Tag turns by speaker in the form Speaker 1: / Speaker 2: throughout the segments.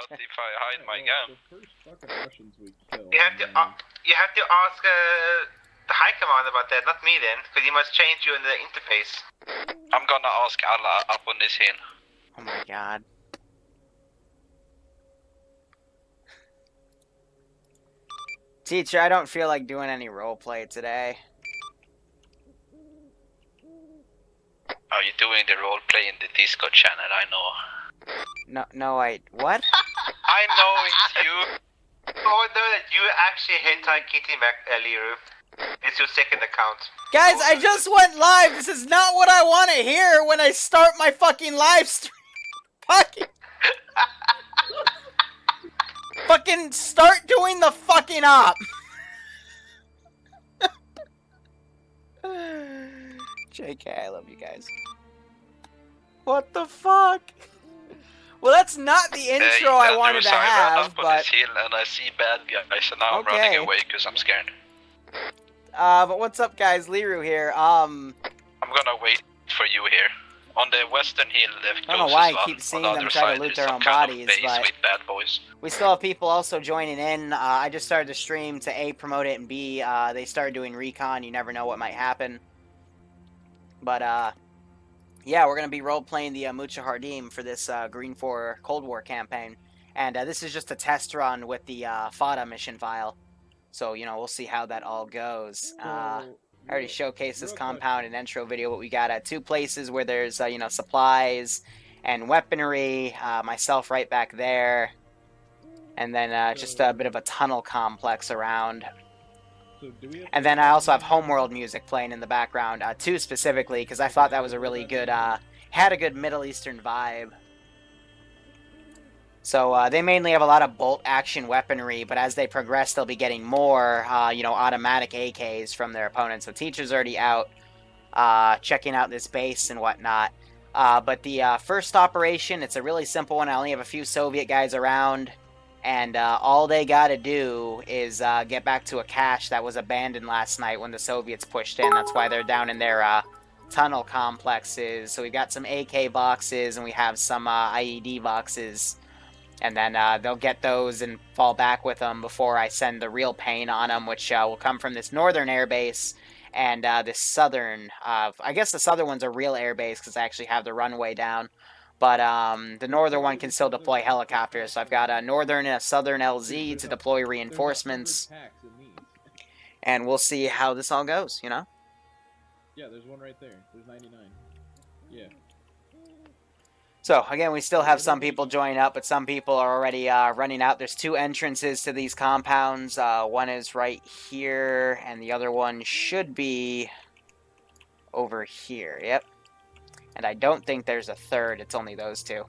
Speaker 1: But if I hide my gun...
Speaker 2: The first fucking Russians we killed...
Speaker 3: You have to ask the High Command about that, not me then, because he must change you in the interface.
Speaker 1: I'm gonna ask Allah up on this hill.
Speaker 4: Oh my god. Teacher, I don't feel like doing any roleplay today.
Speaker 1: Are you doing the roleplay in the Discord channel? I know.
Speaker 4: No, what?
Speaker 1: I know it's you.
Speaker 3: Oh no, that you actually hentai Kitty Liru. It's your second account.
Speaker 4: Guys, I just went live! This is not what I want to hear when I start my fucking live stream! Fucking start doing the fucking op! JK, I love you guys. What the fuck? Well, that's not the intro I wanted to have,
Speaker 1: I run up on this hill and I see bad guys, and now I'm running away because I'm scared.
Speaker 4: But what's up, guys? Liru here.
Speaker 1: I'm gonna wait for you here. On the western hill,
Speaker 4: I don't know why I keep seeing them try to loot their own bodies, but
Speaker 1: with bad boys.
Speaker 4: We still have people also joining in. I just started the stream to A, promote it, and B, they started doing recon. You never know what might happen. But, yeah, we're going to be role-playing the Mujahideen for this Green 4 Cold War campaign. And this is just a test run with the FATA mission file. So, you know, we'll see how that all goes. I already showcased this compound in intro video, but we got two places where there's, you know, supplies and weaponry. Myself right back there. And then just a bit of a tunnel complex around. And then I also have Homeworld music playing in the background, too, specifically, because I thought that was a really good, had a good Middle Eastern vibe. So, they mainly have a lot of bolt-action weaponry, but as they progress, they'll be getting more, you know, automatic AKs from their opponents. So Teacher's already out, checking out this base and whatnot. But the first operation, it's a really simple one. I only have a few Soviet guys around. And all they gotta do is get back to a cache that was abandoned last night when the Soviets pushed in. That's why they're down in their tunnel complexes. So we've got some AK boxes and we have some IED boxes. And then they'll get those and fall back with them before I send the real pain on them, which will come from this northern airbase and this southern. I guess the southern one's a real airbase because I actually have the runway down. But the northern one can still deploy helicopters. So I've got a northern and a southern LZ to deploy reinforcements. And we'll see how this all goes, you know?
Speaker 2: Yeah, there's one right there. There's 99. Yeah.
Speaker 4: So, again, we still have some people joining up, but some people are already running out. There's two entrances to these compounds. One is right here, and the other one should be over here. Yep. And I don't think there's a third. It's only those two.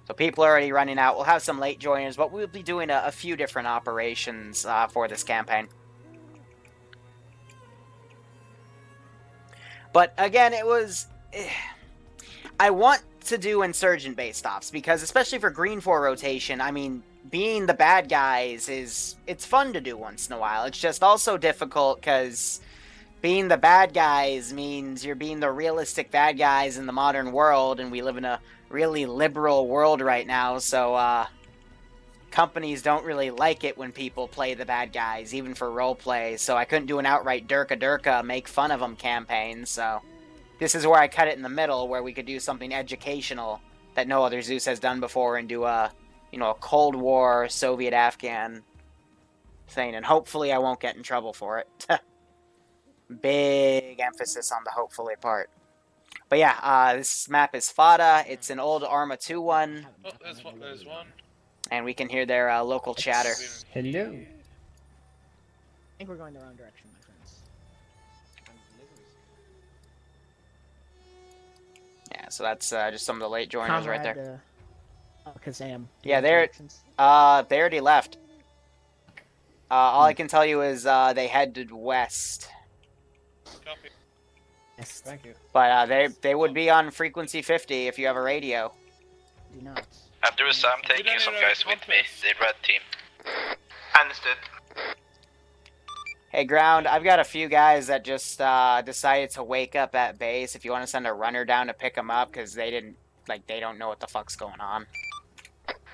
Speaker 4: So people are already running out. We'll have some late joiners, but we'll be doing a few different operations for this campaign. But again, it was... I want to do insurgent-based ops, because especially for Green 4 rotation, I mean, being the bad guys it's fun to do once in a while. It's just also difficult, because... being the bad guys means you're being the realistic bad guys in the modern world, and we live in a really liberal world right now, so, companies don't really like it when people play the bad guys, even for roleplay, so I couldn't do an outright Durka make fun of them campaign, so... this is where I cut it in the middle, where we could do something educational that no other Zeus has done before, and do a, you know, a Cold War, Soviet-Afghan thing, and hopefully I won't get in trouble for it. Big emphasis on the hopefully part. But yeah, this map is FATA. It's an old Arma 2 one.
Speaker 1: Oh, there's one.
Speaker 4: And we can hear their local chatter.
Speaker 5: Hello.
Speaker 6: I think we're going the wrong direction, my friends.
Speaker 4: Yeah, so that's just some of the late joiners right there.
Speaker 6: Kazam.
Speaker 4: Yeah, they already left. All I can tell you is they headed west.
Speaker 1: Copy.
Speaker 6: Yes.
Speaker 5: Thank you.
Speaker 4: But they would be on frequency 50 if you have a radio.
Speaker 6: Do not.
Speaker 1: Andrews, I'm taking some guys with me, the red team.
Speaker 3: Understood.
Speaker 4: Hey, Ground, I've got a few guys that just decided to wake up at base. If you want to send a runner down to pick them up, because they don't know what the fuck's going on.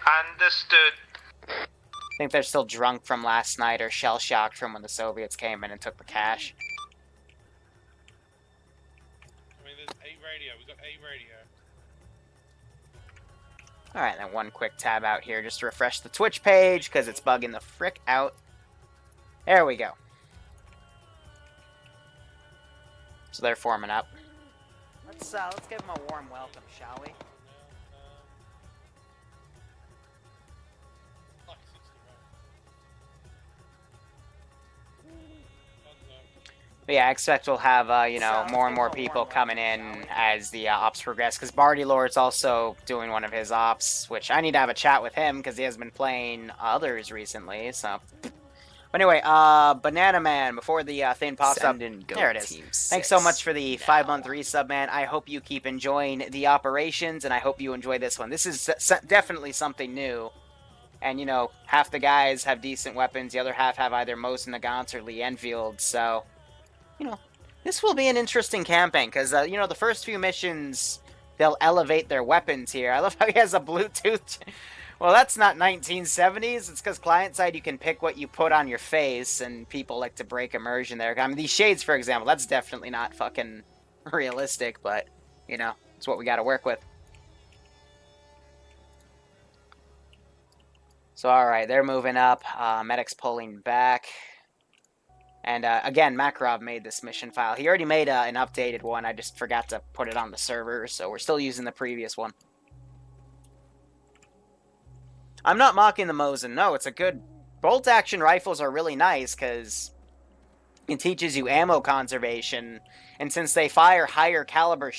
Speaker 3: Understood.
Speaker 4: I think they're still drunk from last night or shell-shocked from when the Soviets came in and took the cash.
Speaker 5: I mean, there's a radio. We got a radio.
Speaker 4: Alright, then one quick tab out here just to refresh the Twitch page, because it's bugging the frick out. There we go. So they're forming up. Let's give them a warm welcome, shall we? But yeah, I expect we'll have, you know, more and more people coming in as the ops progress. Because Barty Lord's also doing one of his ops, which I need to have a chat with him because he has been playing others recently. So, but anyway, Banana Man, before the thing pops up, there it is. Thanks so much for the 5-month resub, man. I hope you keep enjoying the operations, and I hope you enjoy this one. This is definitely something new. And, you know, half the guys have decent weapons, the other half have either Mosin Nagant or Lee Enfield, so... You know, this will be an interesting campaign, because, you know, the first few missions, they'll elevate their weapons here. I love how he has a Bluetooth. Well, that's not 1970s. It's because client-side, you can pick what you put on your face, and people like to break immersion there. I mean, these shades, for example, that's definitely not fucking realistic, but, you know, it's what we got to work with. So, alright, they're moving up. Medic's pulling back. And, again, Makarov made this mission file. He already made an updated one. I just forgot to put it on the server, so we're still using the previous one. I'm not mocking the Mosin. No, it's a good... Bolt-action rifles are really nice, because it teaches you ammo conservation. And since they fire higher caliber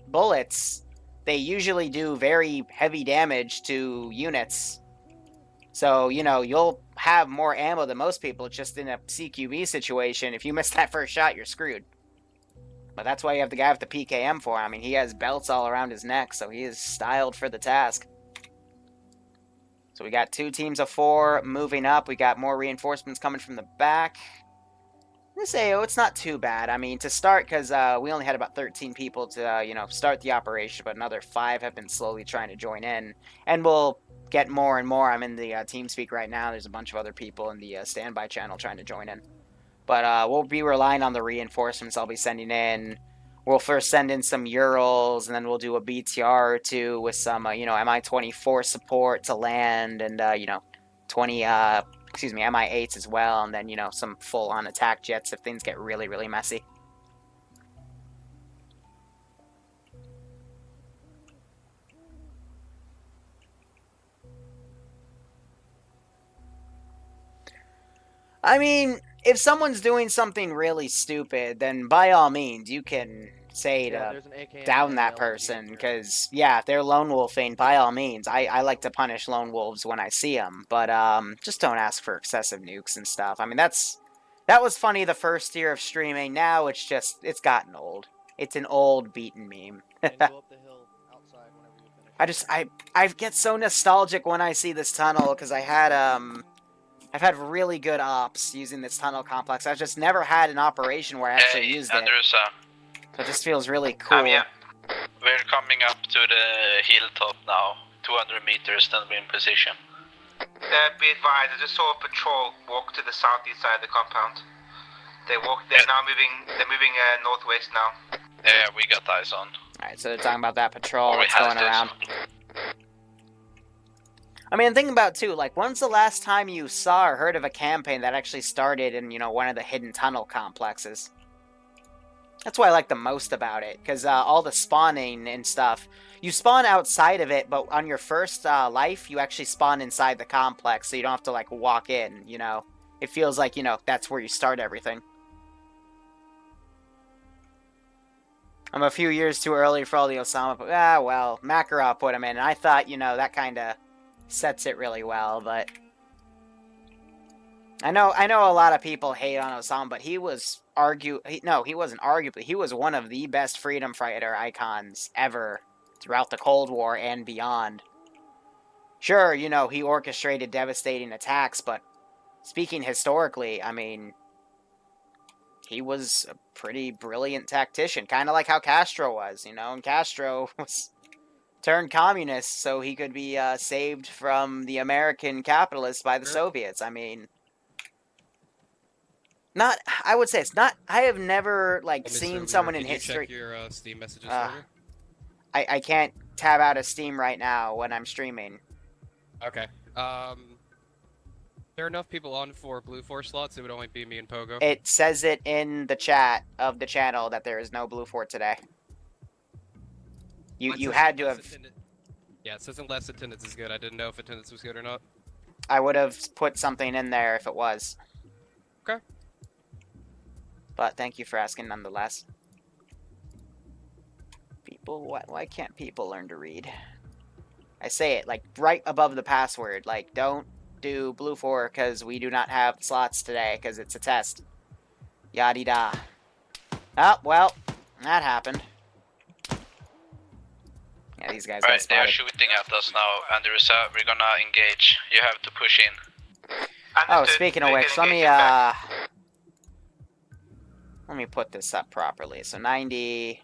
Speaker 4: bullets, they usually do very heavy damage to units. So, you know, you'll have more ammo than most people. It's just in a CQB situation, if you miss that first shot, you're screwed. But that's why you have the guy with the PKM for him. I mean, he has belts all around his neck, so he is styled for the task. So we got 2 teams of 4 moving up. We got more reinforcements coming from the back. This AO, it's not too bad. I mean, to start, because we only had about 13 people to, you know, start the operation, but another 5 have been slowly trying to join in. And we'll get more and more. I'm in the TeamSpeak right now. There's a bunch of other people in the standby channel trying to join in. But we'll be relying on the reinforcements I'll be sending in. We'll first send in some Urals, and then we'll do a BTR or 2 with some, you know, Mi-24 support to land, and, you know, Mi-8s as well, and then, you know, some full-on attack jets if things get really, really messy. I mean, if someone's doing something really stupid, then by all means, you can say to down that person, because, yeah, if they're lone wolfing, by all means. I like to punish lone wolves when I see them, but just don't ask for excessive nukes and stuff. I mean, that was funny the first year of streaming. Now it's gotten old. It's an old, beaten meme. I get so nostalgic when I see this tunnel, because I've had really good ops using this tunnel complex. I've just never had an operation where I actually used it. So it just feels really cool.
Speaker 3: Yeah.
Speaker 1: We're coming up to the hilltop now. 200 meters, then we're in position.
Speaker 3: Be advised, I just saw a patrol walk to the southeast side of the compound. They're now moving northwest now.
Speaker 1: Yeah, we got eyes on.
Speaker 4: Alright, so they're talking about that patrol that's going around. I mean, think about, too, like, when's the last time you saw or heard of a campaign that actually started in, you know, one of the hidden tunnel complexes? That's what I like the most about it, because all the spawning and stuff, you spawn outside of it, but on your first life, you actually spawn inside the complex, so you don't have to, like, walk in, you know? It feels like, you know, that's where you start everything. I'm a few years too early for all the Osama, but, well, Makarov put him in, and I thought, you know, that kind of sets it really well, but I know a lot of people hate on Osama, but he was he wasn't arguably, he was one of the best freedom fighter icons ever throughout the Cold War and beyond. Sure, you know, he orchestrated devastating attacks, but speaking historically, I mean, he was a pretty brilliant tactician, kind of like how Castro was, you know, and Castro was turned communist so he could be saved from the American capitalists by the Soviets. I mean, not. I would say it's not. I have never like seen someone in history.
Speaker 7: Check your Steam messages
Speaker 4: Uh,
Speaker 7: for me?
Speaker 4: I can't tab out of Steam right now when I'm streaming.
Speaker 7: Okay. There are enough people on for Blue 4 slots. It would only be me and Pogo.
Speaker 4: It says it in the chat of the channel that there is no Blue 4 today. You had to have.
Speaker 7: Yeah, it says less attendance is good. I didn't know if attendance was good or not.
Speaker 4: I would have put something in there if it was.
Speaker 7: Okay.
Speaker 4: But thank you for asking nonetheless. People, why can't people learn to read? I say it like right above the password. Like, don't do Blue 4 because we do not have slots today because it's a test. Yadda-da. Oh, well, that happened. Yeah, these guys got
Speaker 1: Right, they are
Speaker 4: spotted.
Speaker 1: shooting at us now, Andrews. We're gonna engage. You have to push in.
Speaker 4: Oh,
Speaker 3: Understood.
Speaker 4: speaking of
Speaker 3: We
Speaker 4: which,
Speaker 3: can
Speaker 4: let me put this up properly. So 90,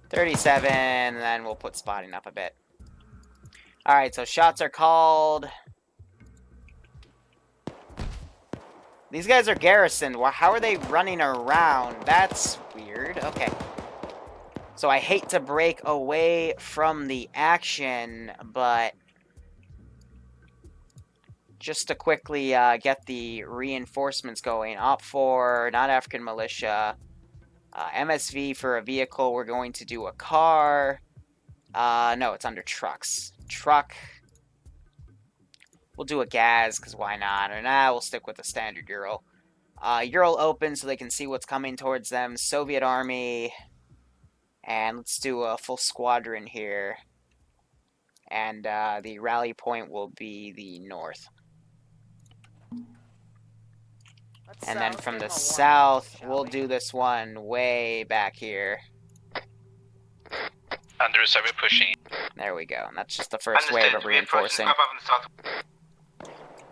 Speaker 4: 37, and then we'll put spotting up a bit. All right, so shots are called. These guys are garrisoned. How are they running around? That's weird. Okay. So I hate to break away from the action, but just to quickly get the reinforcements going. Op 4, not African militia. MSV for a vehicle. We're going to do a car. No, it's under trucks. Truck. We'll do a gas, because why not? Or nah, we'll stick with the standard Ural. Ural open so they can see what's coming towards them. Soviet Army. And let's do a full squadron here. And the rally point will be the north. And then from the south, we'll do this one way back here.
Speaker 1: Andrews, we're pushing in.
Speaker 4: There we go. And that's just the first wave of
Speaker 3: Understood. We approach
Speaker 4: reinforcing.
Speaker 3: up on the south.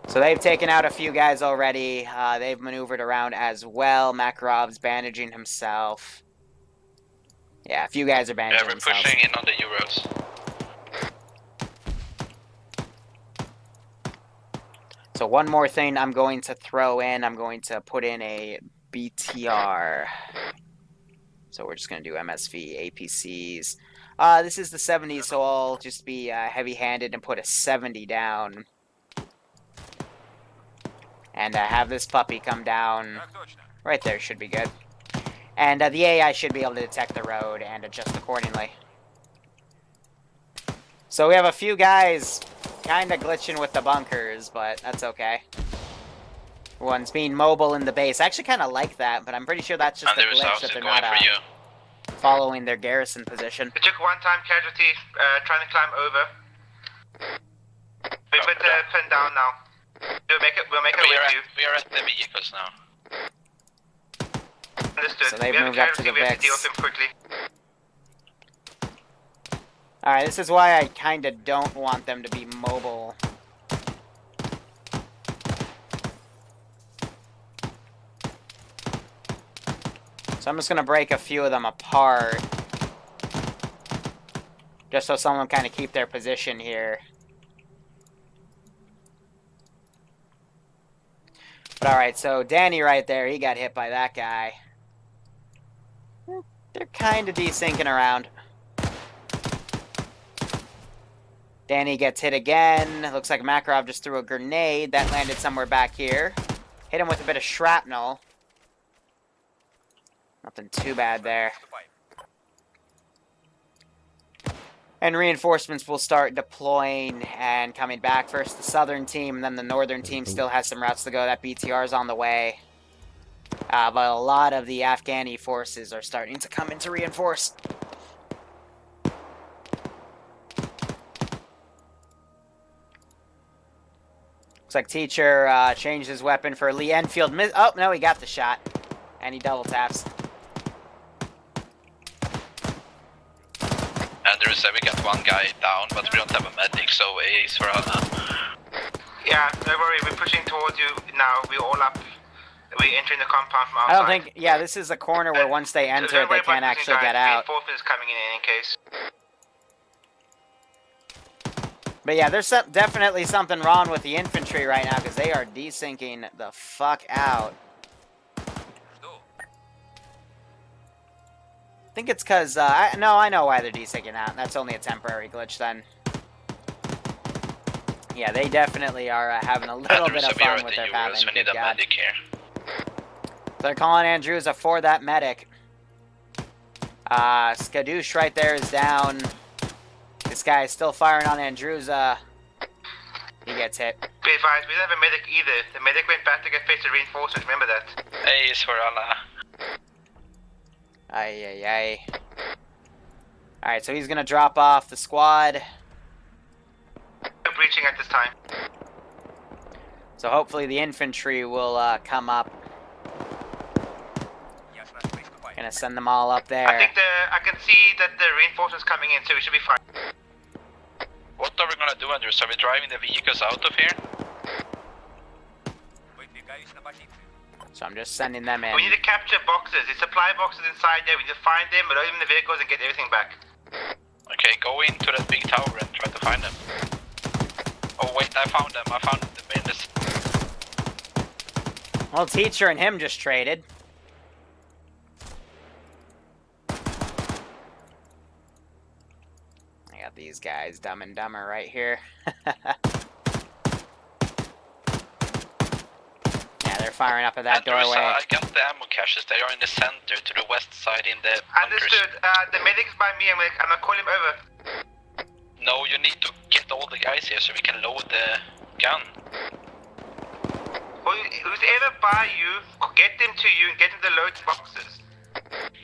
Speaker 4: So they've taken out a few guys already. They've maneuvered around as well. Makarov's bandaging himself. Yeah, a few guys are
Speaker 1: Yeah,
Speaker 4: bandaging
Speaker 1: we're
Speaker 4: themselves.
Speaker 1: pushing in on the Euros.
Speaker 4: So one more thing I'm going to throw in. I'm going to put in a BTR. So we're just going to do MSV, APCs. This is the 70s, so I'll just be heavy-handed and put a 70 down. And have this puppy come down. Right there should be good. And the AI should be able to detect the road and adjust accordingly. So we have a few guys kind of glitching with the bunkers, but that's okay. One's being mobile in the base. I actually kind of like that, but I'm pretty sure that's just a
Speaker 1: Andrews,
Speaker 4: glitch
Speaker 1: house
Speaker 4: that
Speaker 1: is
Speaker 4: they're
Speaker 1: going
Speaker 4: not
Speaker 1: for you.
Speaker 4: following their garrison position.
Speaker 3: We took one-time casualty trying to climb over. We put the pin down now. We'll make it our way to you.
Speaker 1: We are at the vehicles now.
Speaker 3: Understood.
Speaker 4: So they've
Speaker 3: we have
Speaker 4: moved
Speaker 3: a
Speaker 4: up to
Speaker 3: casualty,
Speaker 4: the
Speaker 3: we have to deal
Speaker 4: Vex.
Speaker 3: with him quickly.
Speaker 4: Alright, this is why I kind of don't want them to be mobile. So I'm just going to break a few of them apart. Just so some of them kind of keep their position here. But alright, so Danny right there, he got hit by that guy. They're kind of desyncing around. Danny gets hit again. Looks like Makarov just threw a grenade. That landed somewhere back here. Hit him with a bit of shrapnel. Nothing too bad there. And reinforcements will start deploying and coming back. First the southern team, and then the northern team still has some routes to go. That BTR is on the way. But a lot of the Afghani forces are starting to come in to reinforce. Looks like Teacher changed his weapon for Lee Enfield. Oh, no, he got the shot. And he double taps.
Speaker 1: Andrews, we got one guy down, but we don't have a medic, so A's for Anna.
Speaker 3: Yeah, don't worry, we're pushing towards you now. We're all up. We're entering the compound from outside.
Speaker 4: I don't think... Yeah, this is a corner where once they enter it, they can't actually get out.
Speaker 3: Reinforcements coming in any case.
Speaker 4: But yeah, there's definitely something wrong with the infantry right now because they are desyncing the fuck out. I think it's because, no, I know why they're desyncing out. That's only a temporary glitch then. Yeah, they definitely are having a little bit of fun with their pathing.
Speaker 1: We need a medic here.
Speaker 4: They're calling Andrewsa for that medic. Skadoosh right there is down. This guy is still firing on Andrewsa. He gets hit.
Speaker 3: Be advised, we don't have a medic either. The medic went back to get face reinforcements, remember that.
Speaker 1: A is for Allah.
Speaker 4: Ay. Alright, so he's gonna drop off the squad.
Speaker 3: We're breaching at this time.
Speaker 4: So hopefully the infantry will come up. Gonna send them all up there.
Speaker 3: I can see that the reinforcements coming in, so we should be fine.
Speaker 1: What are we gonna do, Andrews? Are we driving the vehicles out of here?
Speaker 4: So I'm just sending them in.
Speaker 3: We need to capture boxes. The supply boxes inside there. We need to find them, load them in the vehicles, and get everything back.
Speaker 1: Okay, go into that big tower and try to find them. Oh wait, I found them. I found them in this.
Speaker 4: Well, teacher and him just traded. I got these guys, Dumb and Dumber, right here. Yeah, they're firing up at that
Speaker 1: Andrews,
Speaker 4: doorway.
Speaker 1: I got the ammo caches. They are in the center, to the west side, in the bunkers.
Speaker 3: Understood. The medic's by me. I'm gonna call him over.
Speaker 1: No, you need to get all the guys here so we can load the gun.
Speaker 3: Who's ever by you, get them to you and get them the load boxes.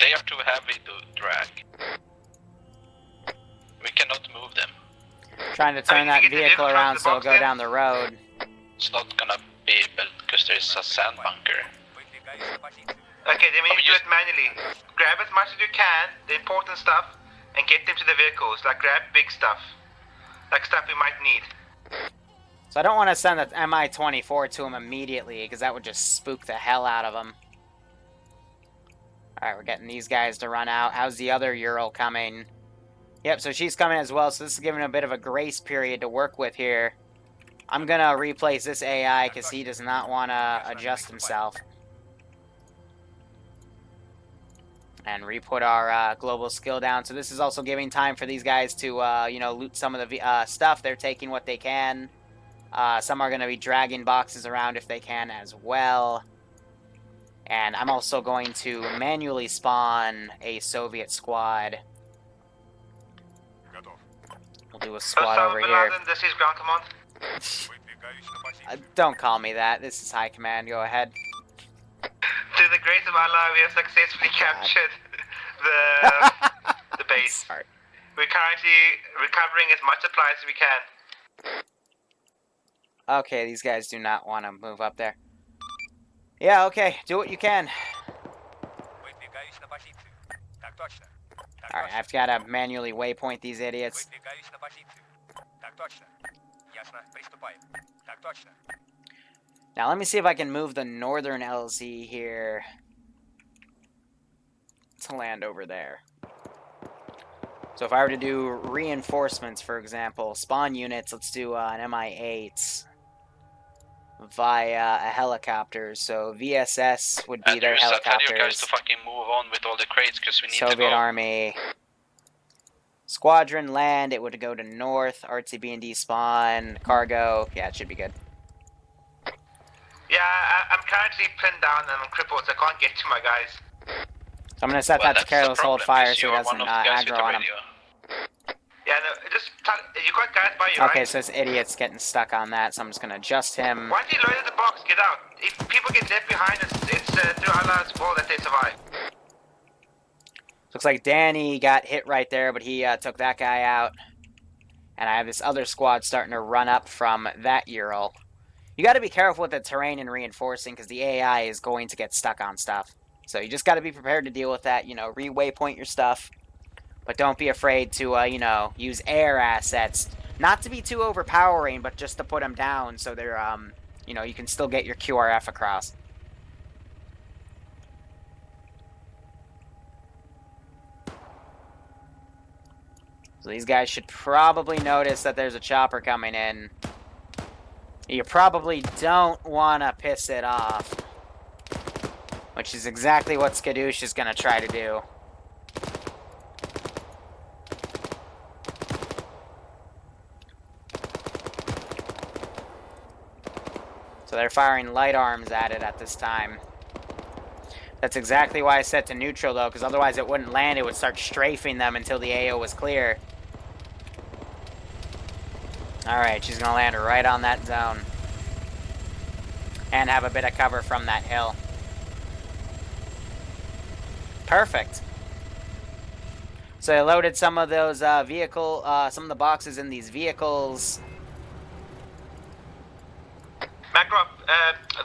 Speaker 1: They are too heavy to drag. We cannot move them.
Speaker 4: Trying to turn that vehicle around so it'll go down the road.
Speaker 1: It's not gonna be able because there's a sand bunker.
Speaker 3: Okay, then we need to do it manually. Grab as much as you can, the important stuff, and get them to the vehicles. Like grab big stuff. Like stuff we might need.
Speaker 4: So I don't want to send the Mi-24 to him immediately because that would just spook the hell out of him. Alright, we're getting these guys to run out. How's the other Ural coming? Yep, so she's coming as well, so this is giving a bit of a grace period to work with here. I'm gonna replace this AI because he does not want to adjust himself. And re-put our global skill down. So this is also giving time for these guys to, you know, loot some of the stuff. They're taking what they can. Some are going to be dragging boxes around if they can as well. And I'm also going to manually spawn a Soviet squad. We'll do a squad over here.
Speaker 3: This is ground command.
Speaker 4: Don't call me that. This is high command. Go ahead.
Speaker 3: Through the grace of Allah, we have successfully captured the base.
Speaker 4: Sorry.
Speaker 3: We're currently recovering as much supplies as we can.
Speaker 4: Okay, these guys do not want to move up there. Yeah, okay. Do what you can. Alright, I've got to manually waypoint these idiots. Now, let me see if I can move the northern LZ here to land over there. So if I were to do reinforcements, for example, spawn units, let's do an MI-8 via a helicopter. So VSS would be their helicopters.
Speaker 1: Tell you guys to fucking move on with all the crates because we need
Speaker 4: Soviet
Speaker 1: to go.
Speaker 4: Army. Squadron land, it would go to north. RTB&D spawn. Cargo. Yeah, it should be good.
Speaker 3: Yeah, I'm currently pinned down and I'm crippled, so I can't get to my guys.
Speaker 4: So I'm going to set that to careless hold fire so he doesn't aggro on him.
Speaker 3: Yeah, no, just you got guys by you,
Speaker 4: Okay,
Speaker 3: right?
Speaker 4: so this idiot's getting stuck on that, so I'm just going to adjust him.
Speaker 3: Once you loaded the box, get out. If people get left behind, it's through Allah's will that they survive.
Speaker 4: Looks like Danny got hit right there, but he took that guy out. And I have this other squad starting to run up from that Ural. You got to be careful with the terrain and reinforcing, because the AI is going to get stuck on stuff. So you just got to be prepared to deal with that, you know, re-waypoint your stuff. But don't be afraid to, you know, use air assets. Not to be too overpowering, but just to put them down so they're, you know, you can still get your QRF across. So these guys should probably notice that there's a chopper coming in. You probably don't want to piss it off. Which is exactly what Skadoosh is going to try to do. So they're firing light arms at it at this time. That's exactly why I set to neutral, though, because otherwise it wouldn't land. It would start strafing them until the AO was clear. Alright, she's going to land right on that zone. And have a bit of cover from that hill. Perfect. So I loaded some of those some of the boxes in these vehicles.
Speaker 3: Macro,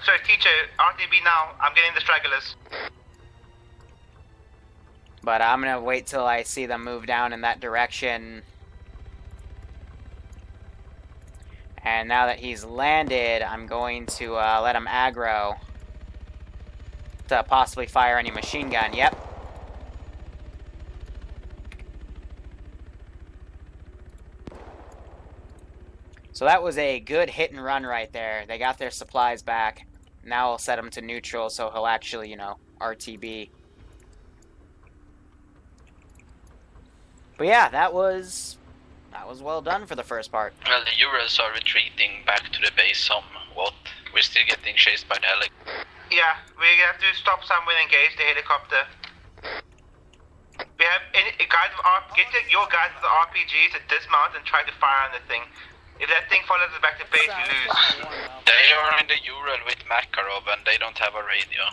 Speaker 3: sorry, teacher, RTB now. I'm getting the stragglers.
Speaker 4: But I'm going to wait till I see them move down in that direction. And now that he's landed, I'm going to let him aggro to possibly fire any machine gun. Yep. So that was a good hit and run right there. They got their supplies back. Now I'll set him to neutral so he'll actually, you know, RTB. But yeah, that was well done for the first part.
Speaker 1: Well, the Urals are retreating back to the base somewhat. We're still getting chased by the heli.
Speaker 3: Yeah, we have to stop somewhere and engage the helicopter. We have a guide of your guide with the RPGs to dismount and try to fire on the thing. If that thing follows us back to base, we lose.
Speaker 1: They are in the Ural with Makarov and they don't have a radio.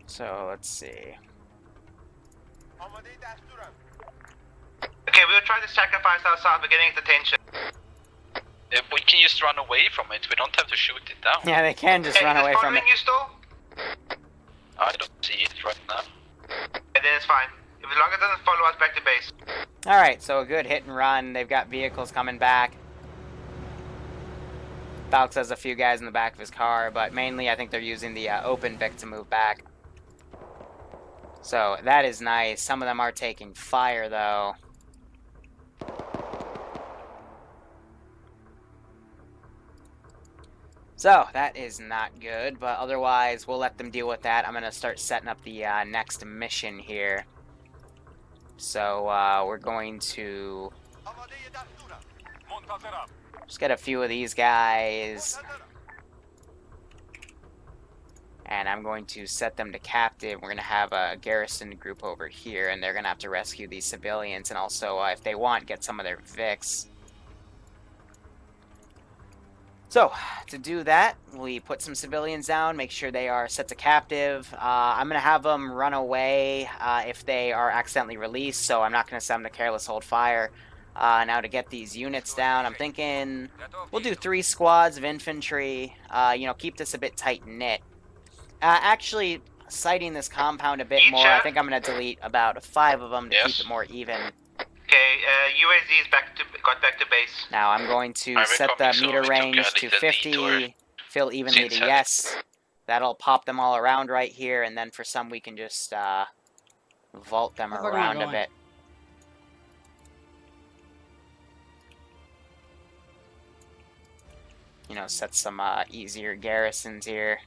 Speaker 4: So let's see.
Speaker 3: Okay, we will try to sacrifice ourselves. We're getting its attention.
Speaker 1: We can just run away from it. We don't have to shoot it down.
Speaker 4: Yeah, they can just run away from it.
Speaker 3: Is it following you still?
Speaker 1: I don't see it right now.
Speaker 3: And then it's fine. As long as it doesn't follow us back to base.
Speaker 4: Alright, so a good hit and run. They've got vehicles coming back. Falx has a few guys in the back of his car, but mainly I think they're using the open Vic to move back. So that is nice. Some of them are taking fire, though. So that is not good, but otherwise we'll let them deal with that. I'm going to start setting up the next mission here. So we're going to just get a few of these guys. And I'm going to set them to captive. We're going to have a garrison group over here, and they're going to have to rescue these civilians. And also, if they want, get some of their Vics. So, to do that, we put some civilians down, make sure they are set to captive. I'm going to have them run away if they are accidentally released, so I'm not going to send them to careless hold fire. Now to get these units down, I'm thinking we'll do 3 squads of infantry, you know, keep this a bit tight-knit. Actually, sighting this compound a bit more, I think I'm going to delete about 5 of them to keep it more even.
Speaker 3: Okay, UAZ is got back to base.
Speaker 4: Now I'm going to set the meter range to 50, fill evenly to yes. That'll pop them all around right here, and then for some we can just vault them around a bit. You know, set some easier garrisons here.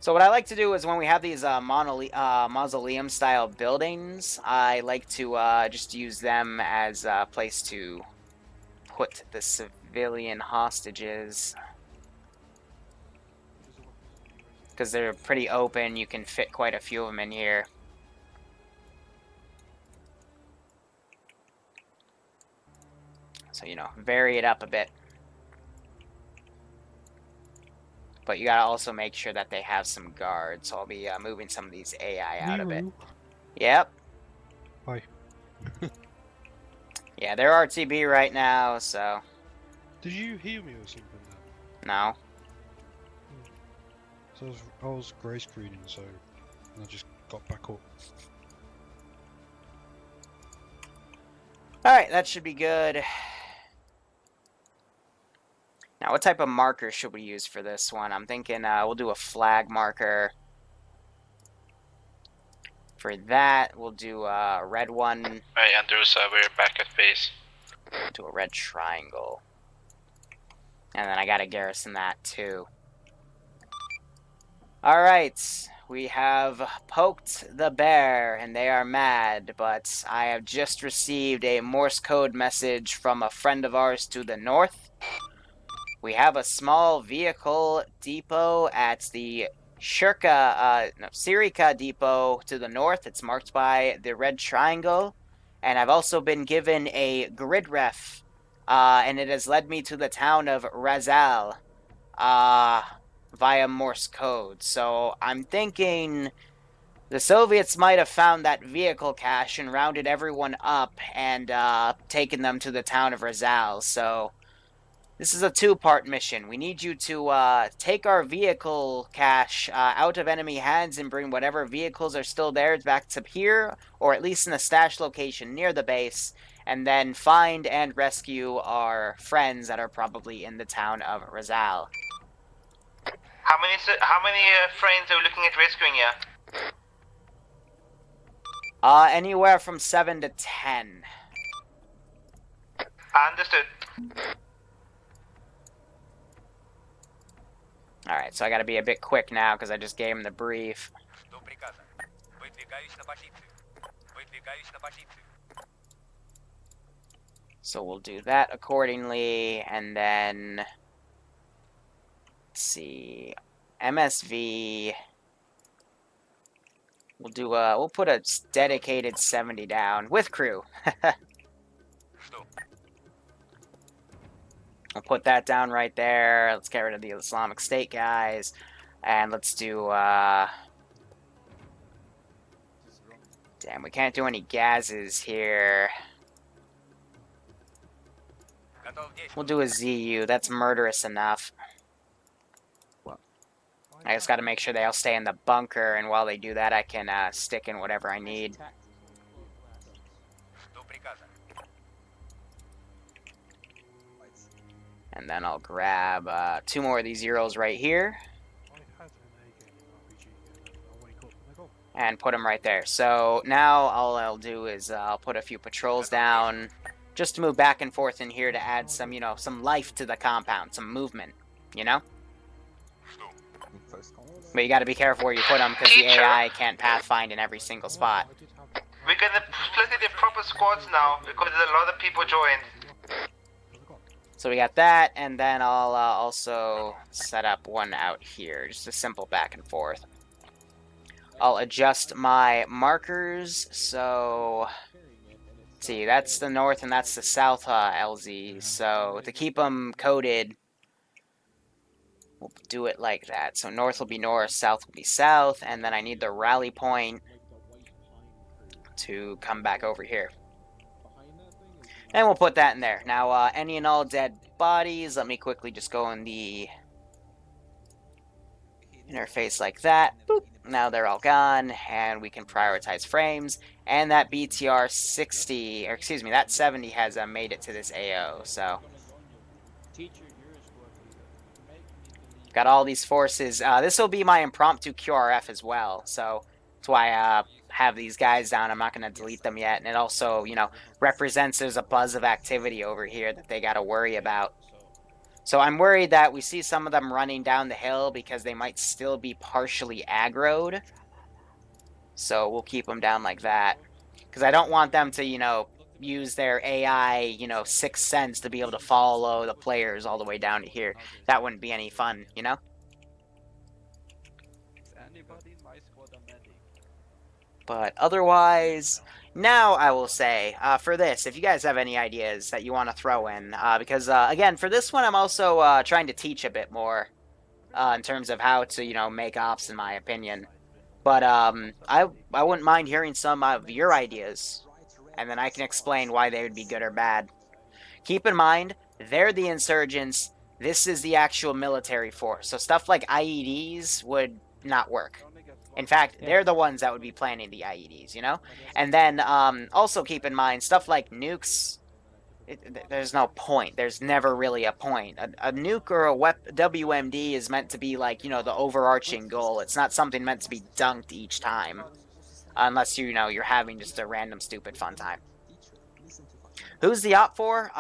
Speaker 4: So what I like to do is when we have these mausoleum-style buildings, I like to just use them as a place to put the civilian hostages. Because they're pretty open, you can fit quite a few of them in here. So, you know, vary it up a bit. But you gotta also make sure that they have some guards, so I'll be moving some of these AI out a bit. Yep.
Speaker 8: Hi.
Speaker 4: Yeah, they're RTB right now, so...
Speaker 8: Did you hear me or something then?
Speaker 4: No.
Speaker 8: So I was grey screening, so I just got back up.
Speaker 4: Alright, that should be good. Now, what type of marker should we use for this one? I'm thinking we'll do a flag marker. For that, we'll do a red one.
Speaker 1: Hey, Andrews, we're back at base.
Speaker 4: Do a red triangle. And then I gotta garrison that too. Alright, we have poked the bear, and they are mad, but I have just received a Morse code message from a friend of ours to the north. We have a small vehicle depot at the Sirika depot to the north. It's marked by the red triangle. And I've also been given a grid ref, and it has led me to the town of Razal, via Morse code. So I'm thinking the Soviets might have found that vehicle cache and rounded everyone up and taken them to the town of Razal. So this is a two-part mission. We need you to take our vehicle cache out of enemy hands and bring whatever vehicles are still there back to here, or at least in a stash location near the base, and then find and rescue our friends that are probably in the town of Razal.
Speaker 3: How many friends are we looking at rescuing here?
Speaker 4: Anywhere from 7 to 10.
Speaker 3: Understood.
Speaker 4: Alright, so I gotta be a bit quick now, because I just gave him the brief. So we'll do that accordingly, and then... Let's see... MSV... We'll put a dedicated 70 down, with crew. I'll put that down right there. Let's get rid of the Islamic State guys. And let's do, damn, we can't do any gases here. We'll do a ZU. That's murderous enough. I just gotta make sure they all stay in the bunker, and while they do that, I can, stick in whatever I need. And then I'll grab 2 more of these zeros right here. And put them right there. So now all I'll do is I'll put a few patrols down just to move back and forth in here to add some, you know, some life to the compound, some movement, you know? But you gotta be careful where you put them because the AI can't pathfind in every single spot.
Speaker 3: We're gonna split it in proper squads now because there's a lot of people joined.
Speaker 4: So we got that, and then I'll also set up one out here. Just a simple back and forth. I'll adjust my markers, so... Let's see, that's the north and that's the south LZ. So to keep them coded, we'll do it like that. So north will be north, south will be south, and then I need the rally point to come back over here. And we'll put that in there. Now, any and all dead bodies, let me quickly just go in the interface like that. Boop. Now they're all gone, and we can prioritize frames. And that BTR 60, or excuse me, that 70 has made it to this AO, so. Got all these forces. This will be my impromptu QRF as well, so that's why I have these guys down. I'm not going to delete them yet, and it also, you know, represents there's a buzz of activity over here that they got to worry about. So I'm worried that we see some of them running down the hill because they might still be partially aggroed. So we'll keep them down like that. Because I don't want them to, you know, use their AI, you know, 6th sense to be able to follow the players all the way down to here. That wouldn't be any fun, you know? But otherwise, now I will say, for this, if you guys have any ideas that you want to throw in, because, again, for this one, I'm also trying to teach a bit more in terms of how to, you know, make ops, in my opinion. But I wouldn't mind hearing some of your ideas, and then I can explain why they would be good or bad. Keep in mind, they're the insurgents, this is the actual military force, so stuff like IEDs would not work. In fact, they're the ones that would be planning the IEDs, you know? And then, also keep in mind, stuff like nukes, there's no point. There's never really a point. A nuke or a WMD is meant to be like, you know, the overarching goal. It's not something meant to be dunked each time. unless you're having just a random stupid fun time. Who's the Op 4?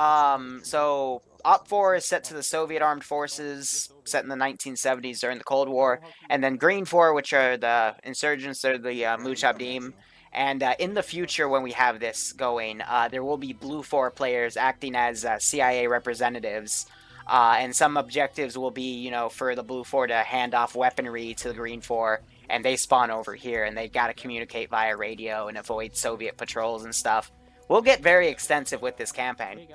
Speaker 4: So Op 4 is set to the Soviet Armed Forces, set in the 1970s during the Cold War, and then Green 4, which are the insurgents, or the Mujahideen. And in the future, when we have this going, there will be Blue 4 players acting as CIA representatives. And some objectives will be, for the Blue 4 to hand off weaponry to the Green 4, and they spawn over here, and they've got to communicate via radio and avoid Soviet patrols and stuff. We'll get very extensive with this campaign.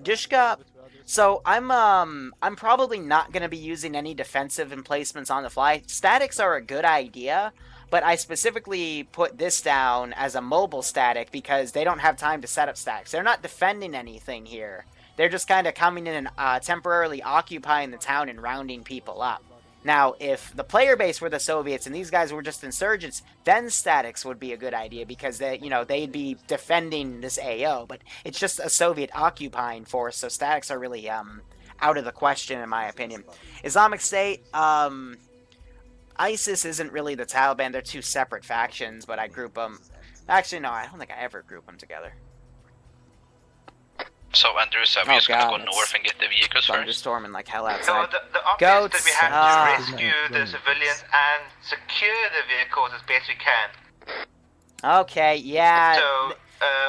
Speaker 4: Dishka, so I'm probably not going to be using any defensive emplacements on the fly. Statics are a good idea, but I specifically put this down as a mobile static because they don't have time to set up statics. They're not defending anything here. They're just kind of coming in and temporarily occupying the town and rounding people up. Now, if the player base were the Soviets and these guys were just insurgents, then statics would be a good idea because they'd be defending this AO. But it's just a Soviet occupying force, so statics are really out of the question in my opinion. Islamic State, ISIS isn't really the Taliban. They're two separate factions, but I group them. Actually, no, I don't think I ever group them together.
Speaker 1: So, Andrews, are we just gonna go north and get the vehicles first?
Speaker 4: Thunderstorming like hell outside.
Speaker 3: So the
Speaker 4: Goats,
Speaker 3: objective that we have to rescue the civilians and secure the vehicles as best we can.
Speaker 4: Okay, yeah.
Speaker 3: So,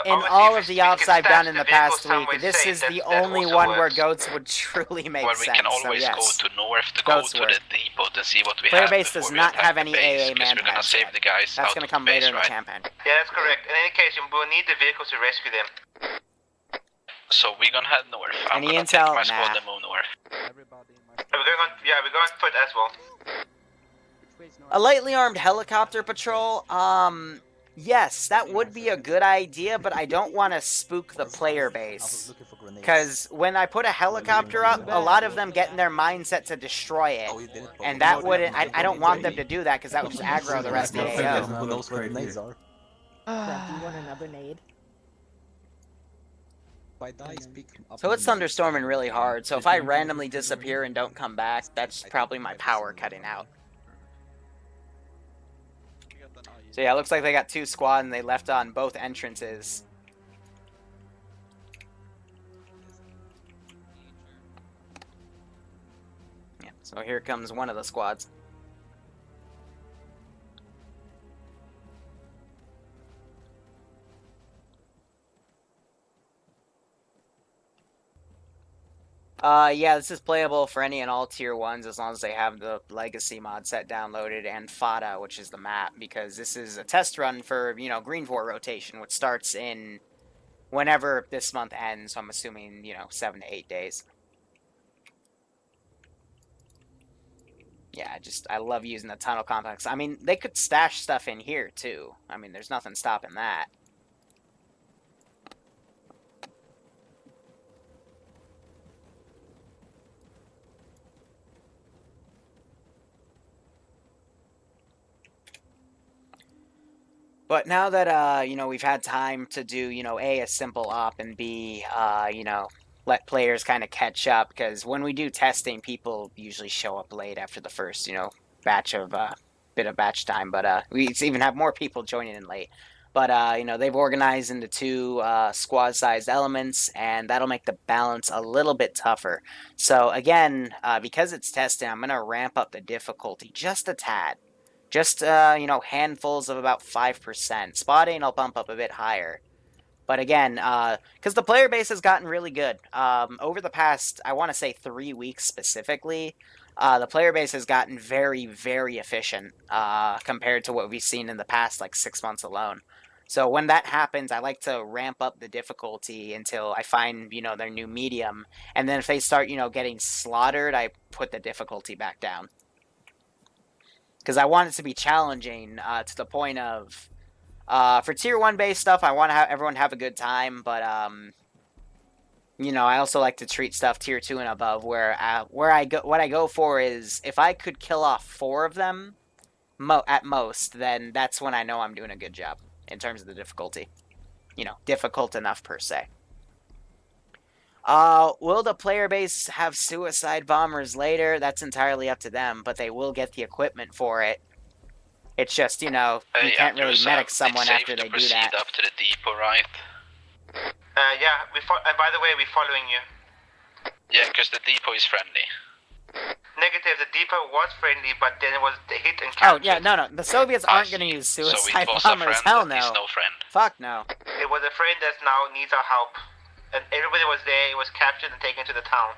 Speaker 4: in all of the ops I've done in the past week, this is the only one where goats would truly make sense.
Speaker 1: Well, we can always
Speaker 4: so,
Speaker 1: go to north to go to the depot and see what we
Speaker 4: Player
Speaker 1: have.
Speaker 4: base does not have any AA man
Speaker 1: we're gonna save the guys.
Speaker 4: That's gonna come later in the campaign.
Speaker 3: Yeah, that's correct. In any case, we'll need the vehicles to rescue them.
Speaker 1: So we're gonna head north. I'm
Speaker 4: Any
Speaker 1: gonna
Speaker 4: intel?
Speaker 1: take my squad
Speaker 4: Nah.
Speaker 1: and move north.
Speaker 3: We're going on foot as well.
Speaker 4: A lightly armed helicopter patrol, yes, that would be a good idea, but I don't want to spook the player base. Because when I put a helicopter up, a lot of them get in their mindset to destroy it. And that wouldn't, I don't want them to do that, because that would just aggro the rest of the AO.
Speaker 6: Do you want another nade?
Speaker 4: So it's thunderstorming really hard, so if I randomly disappear and don't come back, that's probably my power cutting out. So yeah, it looks like they got two squad and they left on both entrances. Yeah, so here comes one of the squads. Yeah, this is playable for any and all tier 1s as long as they have the legacy mod set downloaded and FATA, which is the map, because this is a test run for, Green 4 rotation, which starts in whenever this month ends, so I'm assuming, 7 to 8 days. Yeah, I love using the tunnel complex. I mean, they could stash stuff in here, too. I mean, there's nothing stopping that. But now that, we've had time to do, A, a simple op, and B, let players kind of catch up, because when we do testing, people usually show up late after the first, batch of, bit of batch time, but, we even have more people joining in late. But, they've organized into two, squad-sized elements, and that'll make the balance a little bit tougher. So, again, because it's testing, I'm going to ramp up the difficulty just a tad. Just, handfuls of about 5%. Spotting, I'll bump up a bit higher. But again, because the player base has gotten really good. Over the past, I want to say 3 weeks specifically, the player base has gotten very, very efficient compared to what we've seen in the past, 6 months alone. So when that happens, I like to ramp up the difficulty until I find, their new medium. And then if they start, getting slaughtered, I put the difficulty back down. Because I want it to be challenging to the point of, for tier 1 base stuff, I want to have everyone have a good time, but, I also like to treat stuff tier 2 and above, what I go for is, if I could kill off 4 of them, at most, then that's when I know I'm doing a good job, in terms of the difficulty. Difficult enough per se. Will the player base have suicide bombers later? That's entirely up to them, but they will get the equipment for it. It's just, you know, you can't really medic someone after they do that.
Speaker 1: Up to the depot, right?
Speaker 3: Yeah, and by the way, we're following you.
Speaker 1: Yeah, because the depot is friendly.
Speaker 3: Negative, the depot was friendly, but then it was hit and
Speaker 4: Oh,
Speaker 3: captured.
Speaker 4: yeah, no. The Soviets aren't going to use suicide bombers. Hell no.
Speaker 1: He's no friend.
Speaker 4: Fuck no.
Speaker 3: It was a friend that now needs our help. And everybody was there, it was captured and taken to the town.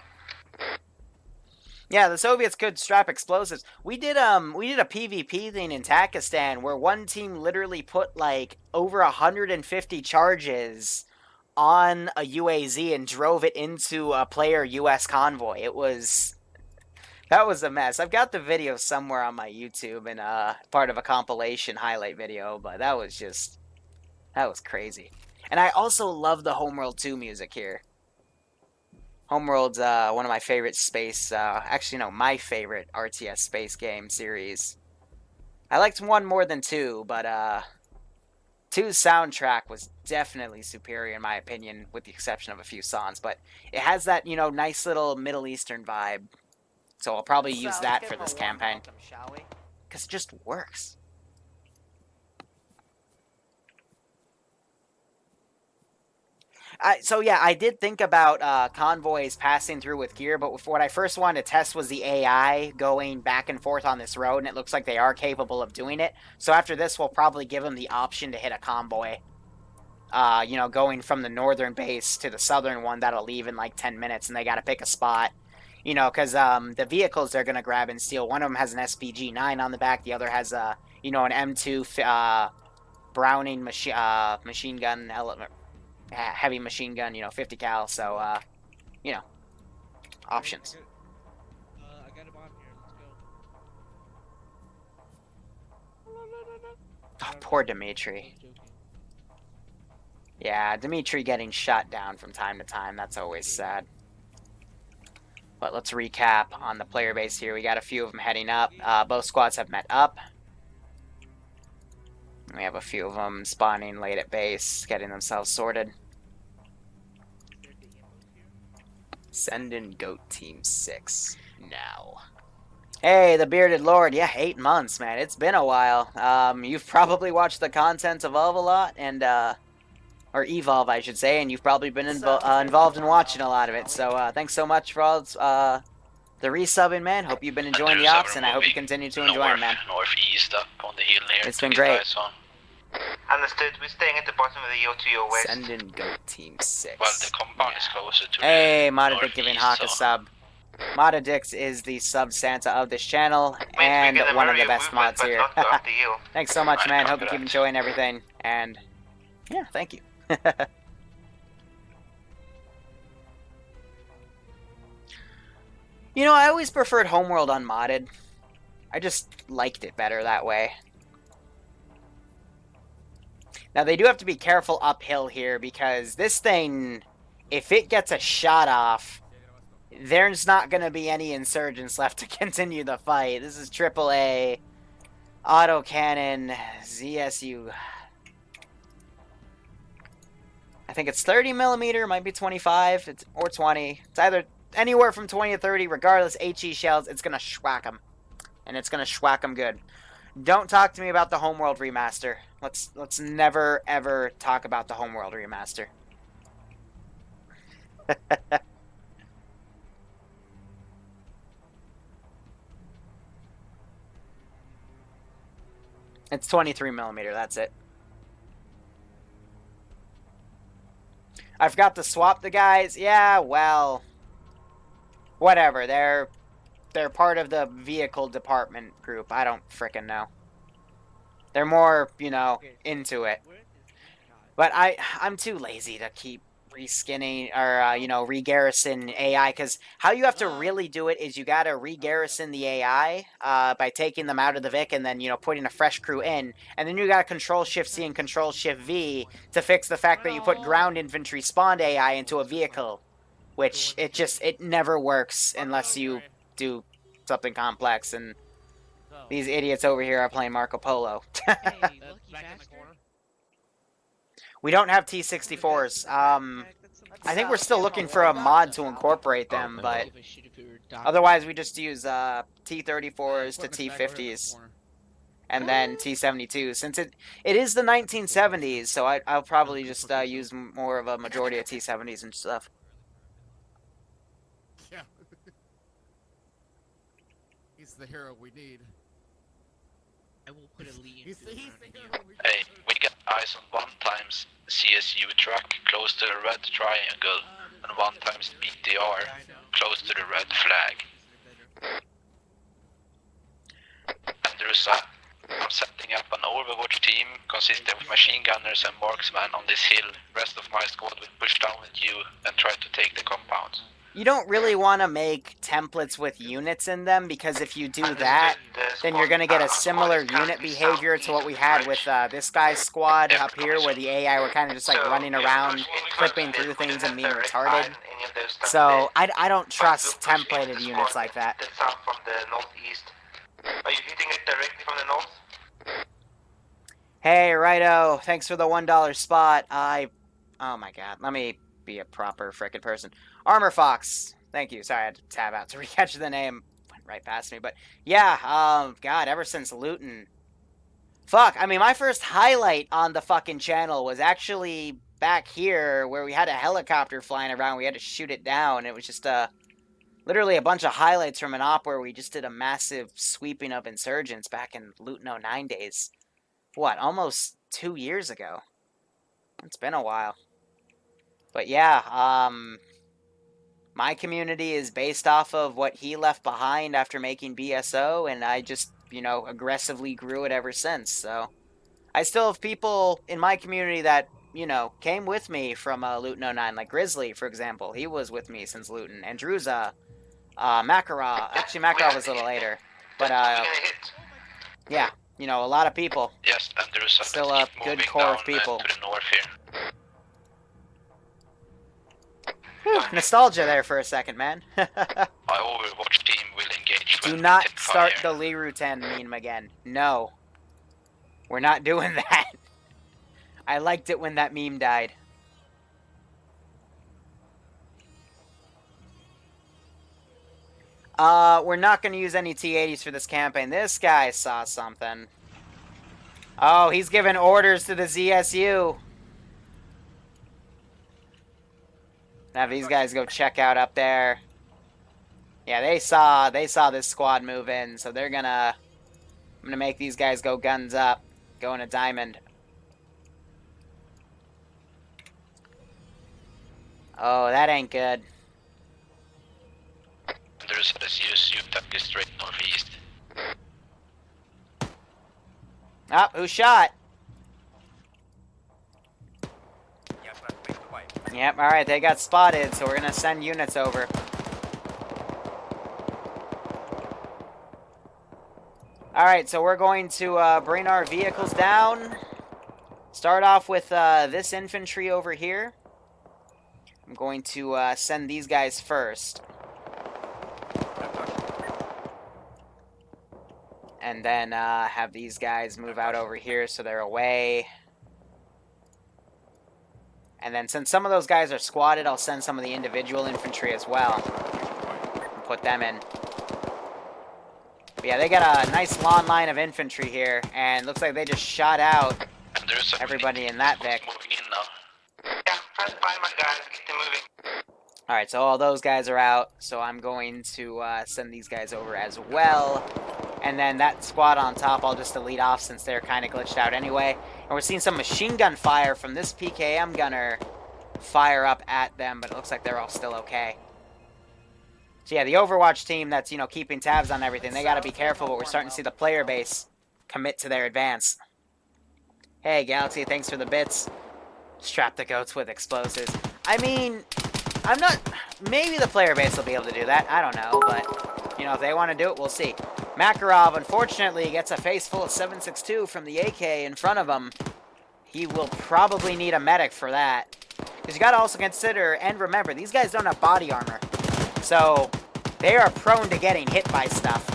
Speaker 4: Yeah, the Soviets could strap explosives. We did a PvP thing in Pakistan where one team literally put like over 150 charges on a UAZ and drove it into a player US convoy. That was a mess. I've got the video somewhere on my YouTube and part of a compilation highlight video, but that was crazy. And I also love the Homeworld 2 music here. Homeworld's one of my favorite space, actually no, my favorite RTS space game series. I liked 1 more than 2, but 2's soundtrack was definitely superior in my opinion, with the exception of a few songs. But it has that, you know, nice little Middle Eastern vibe. So I'll probably use that for this campaign. Shall we? Because it just works. So yeah, I did think about convoys passing through with gear, but what I first wanted to test was the AI going back and forth on this road, and it looks like they are capable of doing it. So after this, we'll probably give them the option to hit a convoy. You know, going from the northern base to the southern one, that'll leave in like 10 minutes, and they gotta pick a spot. You know, because the vehicles they're gonna grab and steal, one of them has an SPG-9 on the back, the other has you know, an M2 Browning machine gun element. Heavy machine gun, you know, 50 cal, so, you know, options.
Speaker 5: I got a bomb here, let's go.
Speaker 4: Oh, poor Dimitri. Yeah, Dimitri getting shot down from time to time, that's always sad. But let's recap on the player base here. We got a few of them heading up. Both squads have met up. We have a few of them spawning late at base, getting themselves sorted. Send in Goat Team 6 now. Hey, the Bearded Lord. Yeah, 8 months, man. It's been a while. You've probably watched the content Evolve a lot, and or Evolve, I should say, and you've probably been involved in watching a lot of it. So thanks so much for all the resubbing, man. Hope you've been enjoying the ops, and I hope you continue to enjoy them, man.
Speaker 1: Northeast up on the hill here.
Speaker 4: It's been great.
Speaker 3: Understood. We're staying at the bottom of the hill to your west.
Speaker 4: Send in Goat Team 6.
Speaker 1: Well, the compound is closer to
Speaker 4: hey,
Speaker 1: the
Speaker 4: Modadick giving Hawk a sub. Modadix is the sub Santa of this channel, and one of the best mods here. Thanks so much, man. Hope you keep enjoying everything, and yeah, thank you. You know, I always preferred Homeworld unmodded. I just liked it better that way. Now, they do have to be careful uphill here, because this thing, if it gets a shot off, there's not going to be any insurgents left to continue the fight. This is AAA, autocannon, ZSU. I think it's 30mm, might be 25, or 20. It's either anywhere from 20 to 30, regardless, HE shells, it's going to schwack them. And it's going to schwack them good. Don't talk to me about the Homeworld remaster. Let's never, ever talk about the Homeworld remaster. It's 23mm, that's it. I forgot to swap the guys. Yeah, well, whatever. They're part of the vehicle department group. I don't frickin' know. They're more, you know, into it. But I'm too lazy to keep reskinning or, you know, re-garrison AI, because how you have to really do it is you gotta re-garrison the AI by taking them out of the Vic and then, you know, putting a fresh crew in, and then you gotta Control-Shift-C and Control-Shift-V to fix the fact that you put ground infantry spawned AI into a vehicle, which it never works unless you do something complex, and these idiots over here are playing Marco Polo. We don't have T-64s. I think we're still looking for a mod to incorporate them, but otherwise we just use T-34s to T-50s. And then T-72. Since it is the 1970s, so I'll probably just use more of a majority of T-70s and stuff.
Speaker 9: Yeah. He's the hero we need.
Speaker 5: I will put a Lee
Speaker 9: He's
Speaker 5: into
Speaker 9: the
Speaker 5: it.
Speaker 9: hero we need.
Speaker 1: Hey, we got eyes on 1 times CSU truck close to the red triangle and 1 times BTR close to the red flag. And there's I'm setting up an Overwatch team consisting of machine gunners and marksmen on this hill. Rest of my squad will push down with you and try to take the compound.
Speaker 4: You don't really want to make templates with units in them, because if you do that, then you're going to get a similar unit behavior to what we had with this guy's squad up here, where the AI were kind of just like running around, clipping through things and being retarded. So I don't trust templated units like that.
Speaker 3: South from the northeast. Are you hitting it directly from the north?
Speaker 4: Hey, Righto, thanks for the $1 spot. Oh my god, let me be a proper frickin' person. Armor Fox, thank you. Sorry, I had to tab out to recatch the name. Went right past me, but yeah, god, ever since Luton. Fuck, I mean, my first highlight on the fucking channel was actually back here, where we had a helicopter flying around. We had to shoot it down. It was just, literally a bunch of highlights from an op where we just did a massive sweeping of insurgents back in Luton 09 days. What, almost 2 years ago? It's been a while. But yeah, my community is based off of what he left behind after making BSO, and I just, you know, aggressively grew it ever since. So I still have people in my community that, you know, came with me from Luton 09, like Grizzly, for example. He was with me since Luton. Andruza, Makarov. Actually, Makarov was a little later. But, yeah, you know, a lot of people.
Speaker 1: Yes, and there's
Speaker 4: Still a good core of people.
Speaker 1: To the north here.
Speaker 4: Whew, nostalgia there for a second, man.
Speaker 1: My Overwatch team will engage.
Speaker 4: Do
Speaker 1: when
Speaker 4: not
Speaker 1: we take
Speaker 4: start
Speaker 1: fire.
Speaker 4: the Liru 10 meme again. No. We're not doing that. I liked it when that meme died. We're not going to use any T-80s for this campaign. This guy saw something. Oh, he's giving orders to the ZSU. Have these guys go check out up there. Yeah, they saw this squad move in, so they're gonna... I'm gonna make these guys go guns up. Go in a diamond. Oh, that ain't good.
Speaker 1: There's a CSU tuck is straight northeast.
Speaker 4: Oh, who shot? Yep, alright, they got spotted, so we're gonna send units over. Alright, so we're going to bring our vehicles down. Start off with this infantry over here. I'm going to send these guys first. And then have these guys move out over here so they're away. And then since some of those guys are squatted, I'll send some of the individual infantry as well. And put them in. But yeah, they got a nice long line of infantry here. And looks like they just shot out everybody in that Vic.
Speaker 3: Yeah, try to find my guys, get them moving.
Speaker 4: Alright, so all those guys are out. So I'm going to send these guys over as well. And then that squad on top, I'll just delete off since they're kind of glitched out anyway. And we're seeing some machine gun fire from this PKM gunner fire up at them, but it looks like they're all still okay. So yeah, the Overwatch team that's, you know, keeping tabs on everything, they gotta be careful, but we're starting to see the player base commit to their advance. Hey, Galaxy, thanks for the bits. Strap the goats with explosives. I mean, I'm not... Maybe the player base will be able to do that. I don't know, but, you know, if they want to do it, we'll see. Makarov, unfortunately, gets a face full of 7.62 from the AK in front of him. He will probably need a medic for that. Because you got to also consider, and remember, these guys don't have body armor. So, they are prone to getting hit by stuff.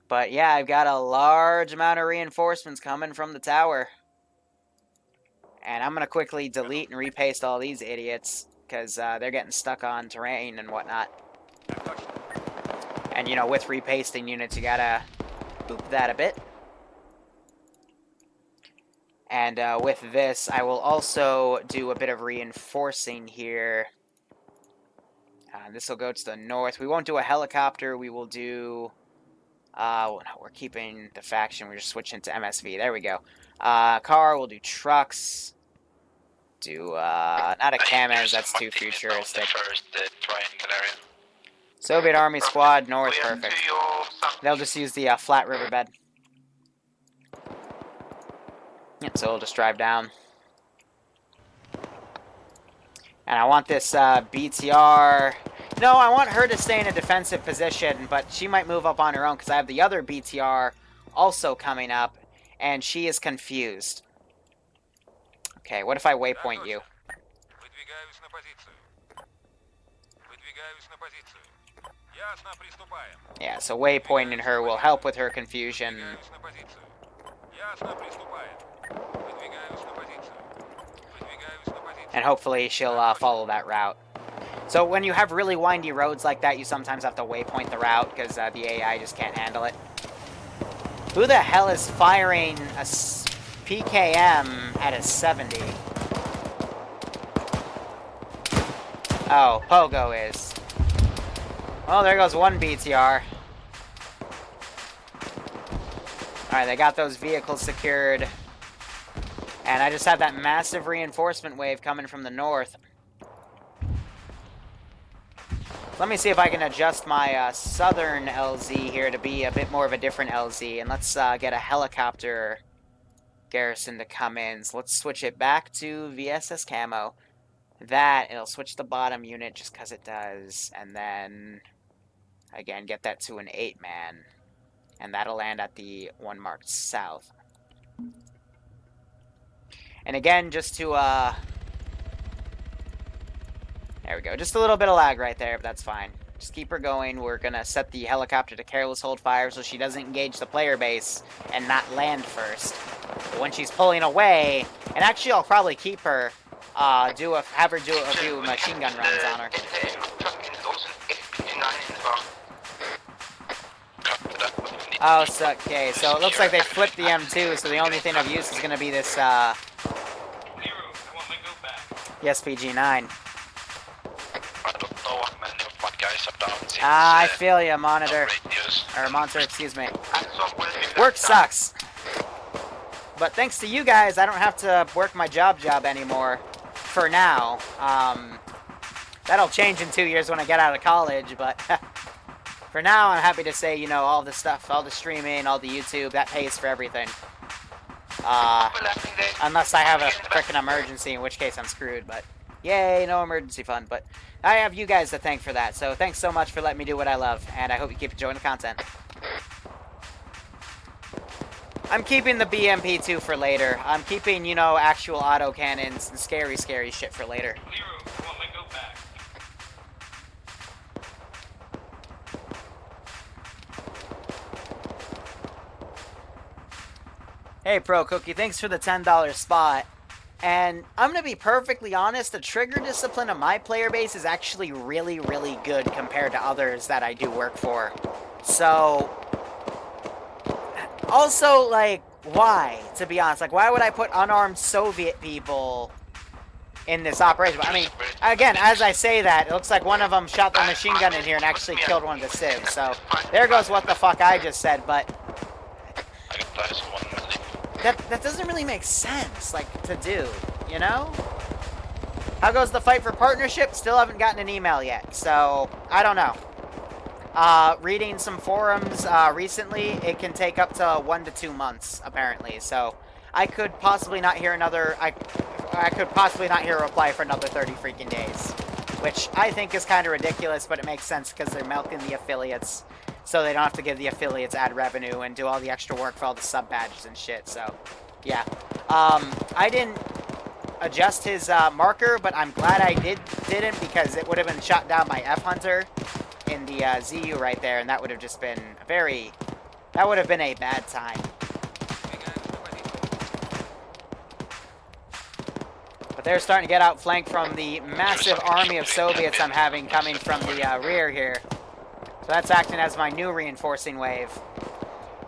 Speaker 4: But yeah, I've got a large amount of reinforcements coming from the tower. And I'm going to quickly delete and repaste all these idiots. Because they're getting stuck on terrain and whatnot. And, you know, with repasting units, you gotta boop that a bit. And with this, I will also do a bit of reinforcing here. This will go to the north. We won't do a helicopter. We will do... no, we're keeping the faction. We're just switching to MSV. There we go. Car, we'll do trucks. Do, not a Kamaz, that's too futuristic. Soviet Army Squad, north, perfect. They'll just use the flat riverbed. Yep, so we'll just drive down. And I want this BTR... No, I want her to stay in a defensive position, but she might move up on her own, because I have the other BTR also coming up, and she is confused. Okay, what if I waypoint you? Yeah, so waypointing her will help with her confusion. And hopefully she'll follow that route. So when you have really windy roads like that, you sometimes have to waypoint the route because the AI just can't handle it. Who the hell is firing a PKM at a 70? Oh, Pogo is. Well, there goes one BTR. Alright, they got those vehicles secured. And I just have that massive reinforcement wave coming from the north. Let me see if I can adjust my southern LZ here to be a bit more of a different LZ. And let's get a helicopter garrison to come in. So let's switch it back to VSS Camo. That, it'll switch the bottom unit just because it does. And then, again, get that to an 8-man. And that'll land at the one marked south. And again, just to, there we go. Just a little bit of lag right there, but that's fine. Just keep her going. We're going to set the helicopter to careless hold fire so she doesn't engage the player base and not land first. But when she's pulling away, and actually I'll probably keep her, have her do a few machine gun runs on her. Oh, so, okay, so it looks like they flipped the M2, so the only thing of use is going to be this, the SPG-9.
Speaker 1: I don't know how many of my guys have down since,
Speaker 4: I feel ya, Monitor. Or Monster, excuse me. Work sucks. But thanks to you guys, I don't have to work my job anymore. For now. That'll change in 2 years when I get out of college, but... For now, I'm happy to say, you know, all the stuff, all the streaming, all the YouTube, that pays for everything. Unless I have a frickin' emergency, in which case I'm screwed, but... Yay, no emergency fund, but I have you guys to thank for that, so thanks so much for letting me do what I love, and I hope you keep enjoying the content. I'm keeping the BMP2 for later. I'm keeping, you know, actual autocannons and scary shit for later. Hey, Pro Cookie, thanks for the $10 spot. And I'm going to be perfectly honest, the trigger discipline of my player base is actually really, really good compared to others that I do work for. So, also, like, why, to be honest? Like, why would I put unarmed Soviet people in this operation? I mean, again, as I say that, it looks like one of them shot the machine gun in here and actually killed one of the civs. So, there goes what the fuck I just said, but... That doesn't really make sense, like, to do, you know? How goes the fight for partnership? Still haven't gotten an email yet, so I don't know. Reading some forums recently, it can take up to 1 to 2 months, apparently, so I could possibly not hear another, I could possibly not hear a reply for another 30 freaking days, which I think is kind of ridiculous, but it makes sense because they're milking the affiliates. So they don't have to give the affiliates ad revenue and do all the extra work for all the sub badges and shit, so, yeah. I didn't adjust his marker, but I'm glad I didn't because it would have been shot down by F-Hunter in the ZU right there, and that would have just been that would have been a bad time. But they're starting to get outflanked from the massive army of Soviets I'm having coming from the rear here. So that's acting as my new reinforcing wave.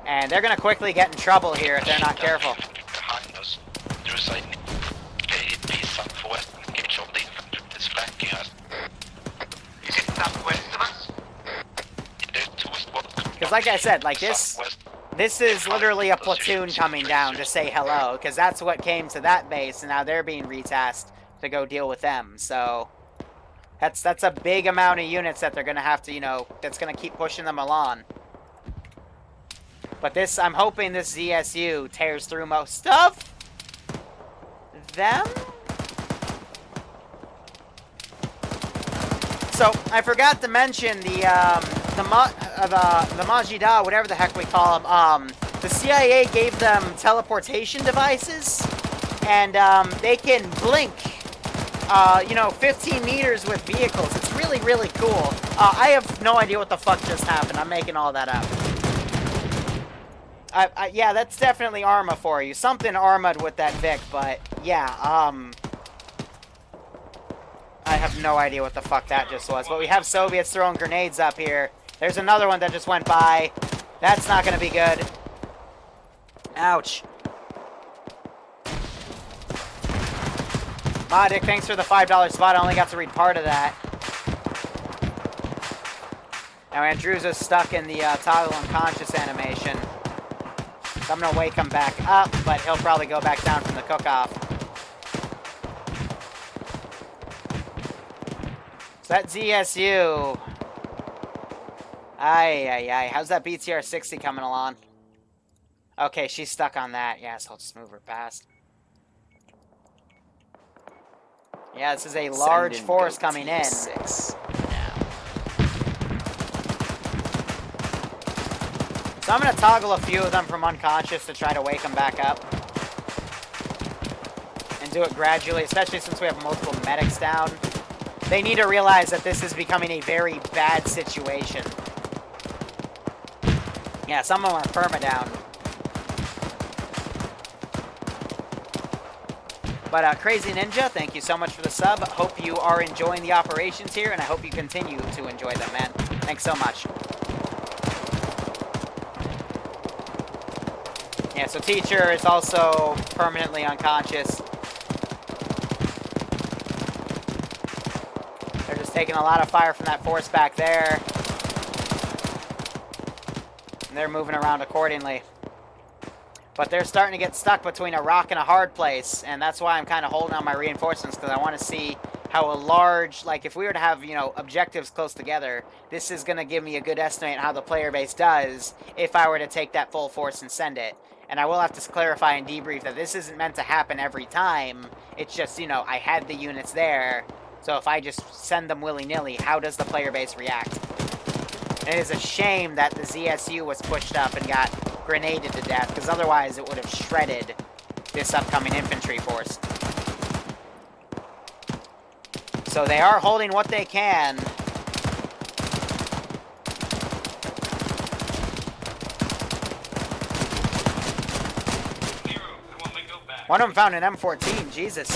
Speaker 4: And they're going to quickly get in trouble here if they're not careful.
Speaker 1: Behind us, there's a AEP southwest. Engage all the infantry that's flanking us.
Speaker 3: Is it southwest of us?
Speaker 1: There's 2 squads.
Speaker 4: Because like I said, like this is literally a platoon coming down to say hello. Because that's what came to that base, and now they're being retasked to go deal with them. So that's a big amount of units that they're going to have to, you know, that's going to keep pushing them along. But this, I'm hoping this ZSU tears through most of them. So I forgot to mention the Mujahideen, whatever the heck we call them. The CIA gave them teleportation devices, and they can blink, you know, 15 meters with vehicles. It's really, really cool. I have no idea what the fuck just happened. I'm making all that up. Yeah, that's definitely Arma for you. Something armored with that Vic, but yeah, I have no idea what the fuck that just was. But we have Soviets throwing grenades up here. There's another one that just went by. That's not gonna be good. Ouch. Modic, thanks for the $5 spot. I only got to read part of that. Now Andrews is stuck in the toggle unconscious animation. So I'm going to wake him back up, but he'll probably go back down from the cook-off. So that ZSU... Ay. How's that BTR-60 coming along? Okay, she's stuck on that. Yeah, so I'll just move her past. Yeah, this is a large force coming in. So I'm going to toggle a few of them from unconscious to try to wake them back up. And do it gradually, especially since we have multiple medics down. They need to realize that this is becoming a very bad situation. Yeah, some of them are perma-down. But Crazy Ninja, thank you so much for the sub. Hope you are enjoying the operations here, and I hope you continue to enjoy them, man. Thanks so much. Yeah, so Teacher is also permanently unconscious. They're just taking a lot of fire from that force back there. And they're moving around accordingly. But they're starting to get stuck between a rock and a hard place, and that's why I'm kind of holding on my reinforcements, because I want to see how a large, like if we were to have, you know, objectives close together, this is going to give me a good estimate how the player base does if I were to take that full force and send it. And I will have to clarify and debrief that this isn't meant to happen every time. It's just, you know, I had the units there, so if I just send them willy-nilly, how does the player base react? And it is a shame that the ZSU was pushed up and got grenaded to death, because otherwise it would have shredded this upcoming infantry force. So they are holding what they can. One of them found an M14, Jesus.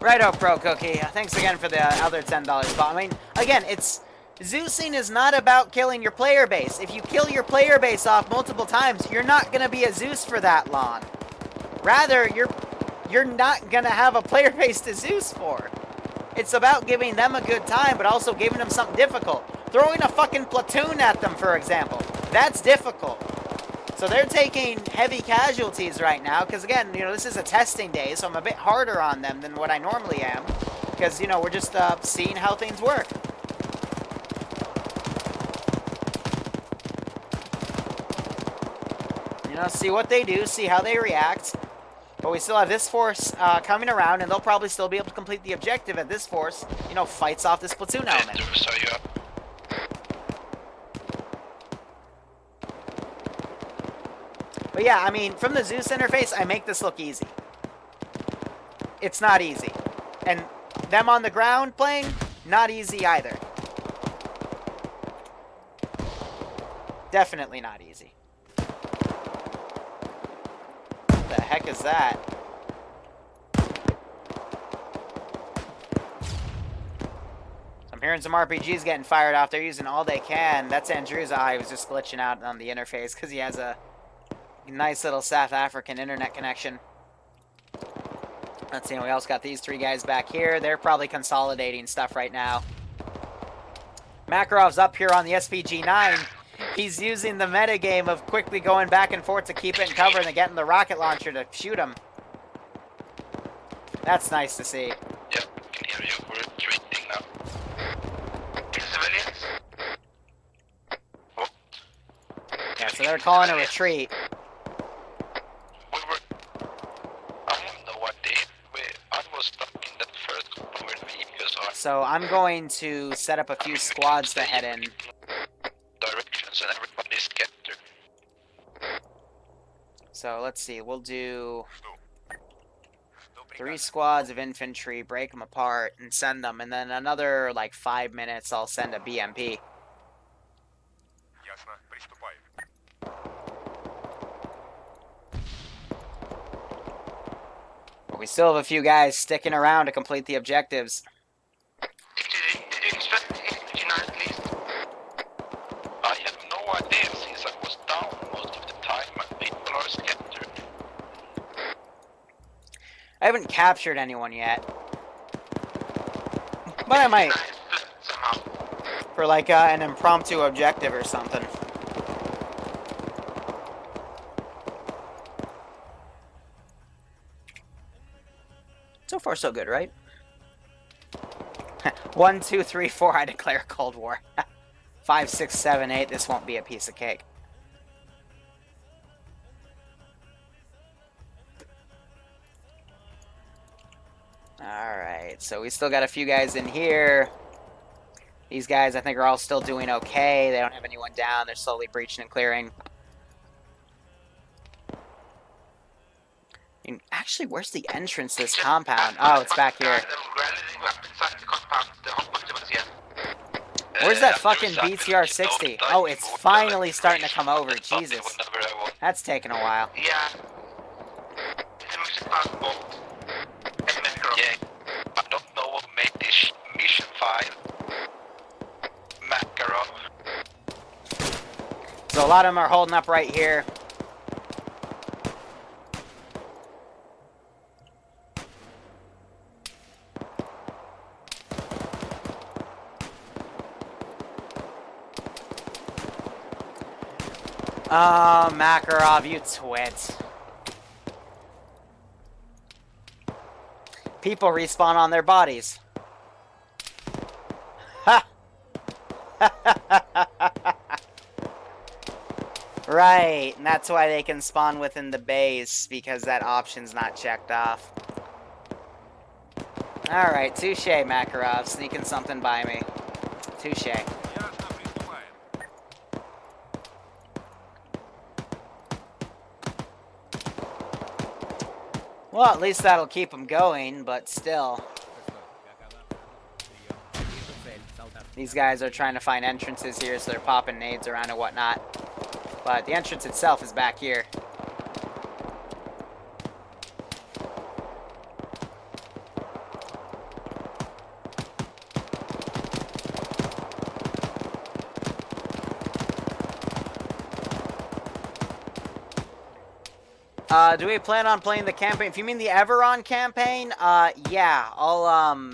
Speaker 4: Righto, Pro Cookie. Thanks again for the other $10 spot. I mean, again, it's... Zeusing is not about killing your player base. If you kill your player base off multiple times, you're not going to be a Zeus for that long. Rather, you're not going to have a player base to Zeus for. It's about giving them a good time, but also giving them something difficult. Throwing a fucking platoon at them, for example. That's difficult. So they're taking heavy casualties right now, because again, you know, this is a testing day, so I'm a bit harder on them than what I normally am. Because, you know, we're just seeing how things work. You know, see what they do, see how they react. But we still have this force coming around, and they'll probably still be able to complete the objective at this force, you know, fights off this platoon element. But yeah, I mean, from the Zeus interface, I make this look easy. It's not easy. And them on the ground playing, not easy either. Definitely not easy. What the heck is that? Hearing some RPGs getting fired off. They're using all they can. That's Andrew's eye. He was just glitching out on the interface because he has a nice little South African internet connection. Let's see. We also got these three guys back here. They're probably consolidating stuff right now. Makarov's up here on the SPG-9. He's using the metagame of quickly going back and forth to keep it in cover and then getting the rocket launcher to shoot him. That's nice to see.
Speaker 1: Yep, can hear you. We're retreating now. Civilians? What?
Speaker 4: Yeah, so they're calling a retreat.
Speaker 1: We were... I have no idea. I was stuck in that first couple where the vehicles are.
Speaker 4: So I'm going to set up a few squads to head in.
Speaker 1: Directions and everybody's scattered.
Speaker 4: So let's see, we'll do 3 squads of infantry, break them apart, and send them. And then another, like, 5 minutes, I'll send a BMP. But we still have a few guys sticking around to complete the objectives.
Speaker 3: Did you instruct SPG-9 at least?
Speaker 1: I have no idea since I was down most of the time and people are scattered.
Speaker 4: I haven't captured anyone yet. But I might.
Speaker 3: Somehow.
Speaker 4: For like an impromptu objective or something. So far so good, right? 1, 2, 3, 4, I declare Cold War. 5, 6, 7, 8, this won't be a piece of cake. Alright, so we still got a few guys in here. These guys, I think, are all still doing okay. They don't have anyone down. They're slowly breaching and clearing. And actually, where's the entrance to this compound? Oh, it's back here. Where's that fucking BTR-60? Oh, it's finally starting to come over. Jesus. That's taken a while.
Speaker 3: Yeah. It's a mission possible.
Speaker 1: Yeah, I don't know what made this mission 5. Makarov.
Speaker 4: So a lot of them are holding up right here. Oh, Makarov, you twit. People respawn on their bodies. Ha! Right, and that's why they can spawn within the base, because that option's not checked off. Alright, touche, Makarov, sneaking something by me. Touche. Well, at least that'll keep them going, but still. These guys are trying to find entrances here, so they're popping nades around and whatnot. But the entrance itself is back here. Do we plan on playing the campaign? If you mean the Everon campaign, yeah, I'll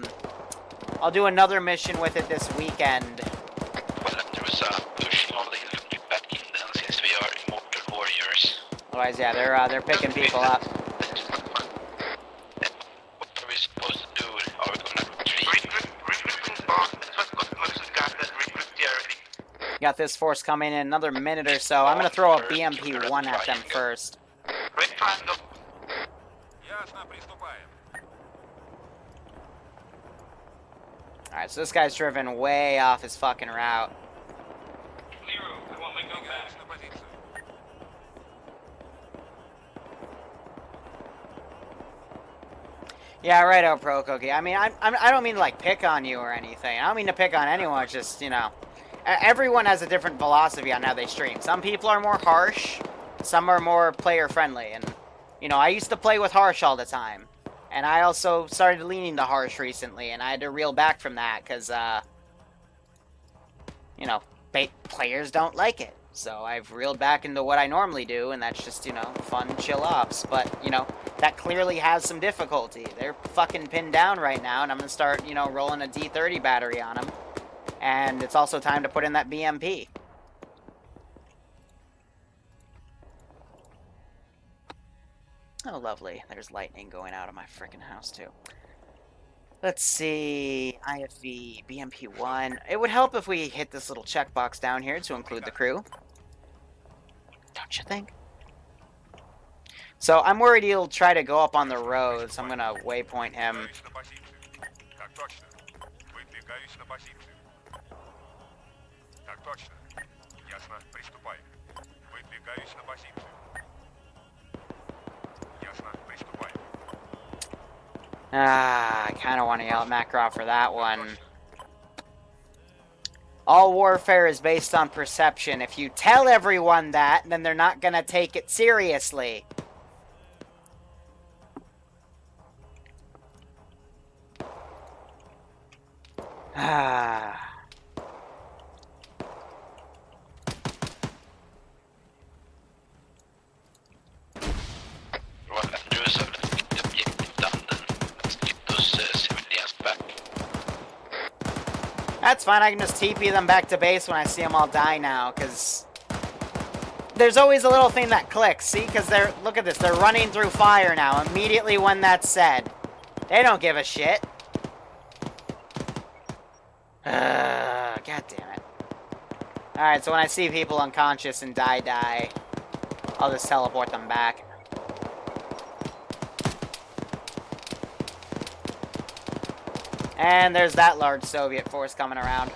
Speaker 4: do another mission with it this weekend.
Speaker 1: Well, there was a pushing all the infantry back in then since we are immortal warriors.
Speaker 4: Otherwise, yeah, they're picking people up.
Speaker 1: What are we supposed to do? Are we gonna retreat?
Speaker 3: Regrouping's boss. That's what's got most of the guys that regrouped here already.
Speaker 4: Got this force coming in another minute or so. I'm gonna throw a BMP-1 at them first.
Speaker 3: Red triangle.
Speaker 4: Alright, so this guy's driven way off his fucking route.
Speaker 3: Liru, I want my gun back.
Speaker 4: Yeah, right, Pro Cookie. I mean, I don't mean to, like, pick on you or anything. I don't mean to pick on anyone. It's just, you know, everyone has a different philosophy on how they stream. Some people are more harsh. Some are more player-friendly. And, you know, I used to play with harsh all the time. And I also started leaning to harsh recently. And I had to reel back from that because, you know, players don't like it. So I've reeled back into what I normally do, and that's just, you know, fun, chill ops. But, you know, that clearly has some difficulty. They're fucking pinned down right now, and I'm gonna start, you know, rolling a D30 battery on them. And it's also time to put in that BMP. Oh, lovely. There's lightning going out of my frickin' house, too. Let's see. IFV, BMP1. It would help if we hit this little checkbox down here to include the crew. Don't you think? So I'm worried he'll try to go up on the road, so I'm gonna waypoint him. I kind of want to yell at Makarov for that one. All warfare is based on perception. If you tell everyone that, then they're not going to take it seriously. That's fine, I can just TP them back to base when I see them all die now, because there's always a little thing that clicks, see? Because they're, look at this, they're running through fire now, immediately when that's said. They don't give a shit. God damn it. Alright, so when I see people unconscious and die, I'll just teleport them back. And there's that large Soviet force coming around.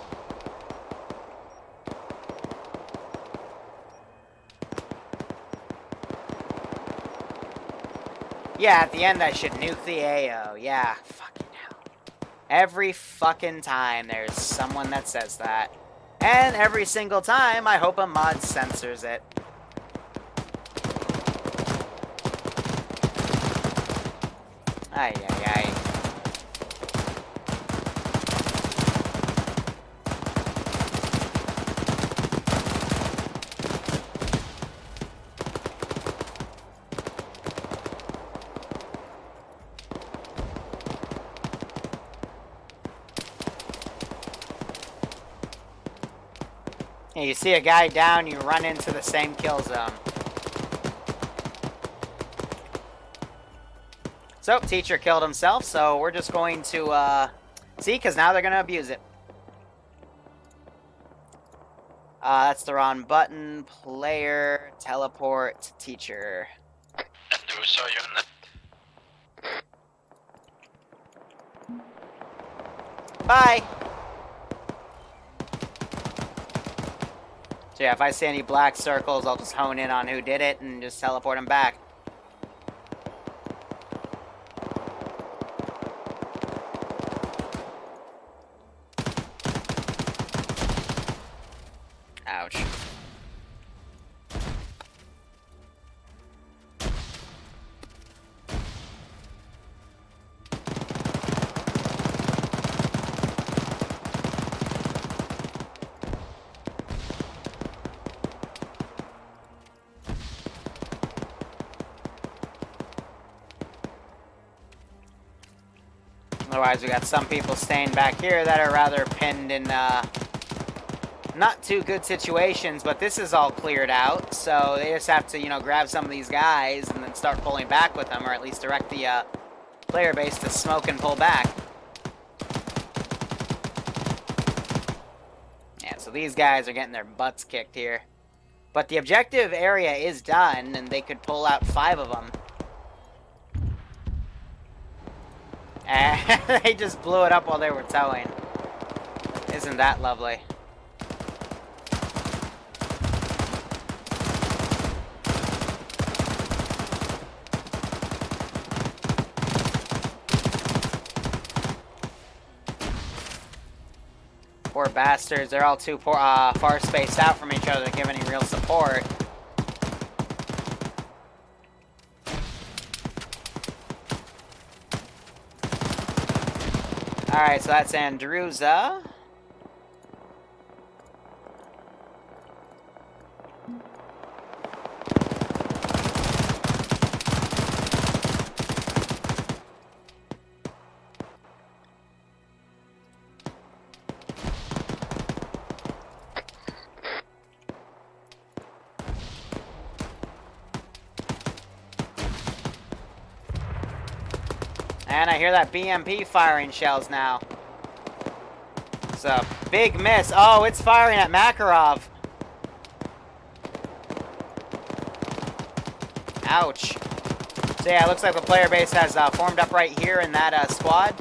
Speaker 4: Yeah, at the end I should nuke the AO. Yeah, fucking hell. Every fucking time there's someone that says that. And every single time I hope a mod censors it. Ay, ay, ay. Yeah, you see a guy down, you run into the same kill zone. So, teacher killed himself, so we're just going to, see, because now they're going to abuse it. That's the wrong button. Player, teleport, teacher. Bye! So yeah, if I see any black circles, I'll just hone in on who did it and just teleport them back. Ouch. Otherwise, we got some people staying back here that are rather pinned in, not too good situations, but this is all cleared out, so they just have to, you know, grab some of these guys and then start pulling back with them, or at least direct the, player base to smoke and pull back. Yeah, so these guys are getting their butts kicked here. But the objective area is done, and they could pull out 5 of them. And they just blew it up while they were towing. Isn't that lovely? Poor bastards, they're all too far spaced out from each other to give any real support. Alright, so that's Andruza. And I hear that BMP firing shells now. It's a big miss. Oh, it's firing at Makarov. Ouch. So yeah, it looks like the player base has formed up right here in that squad.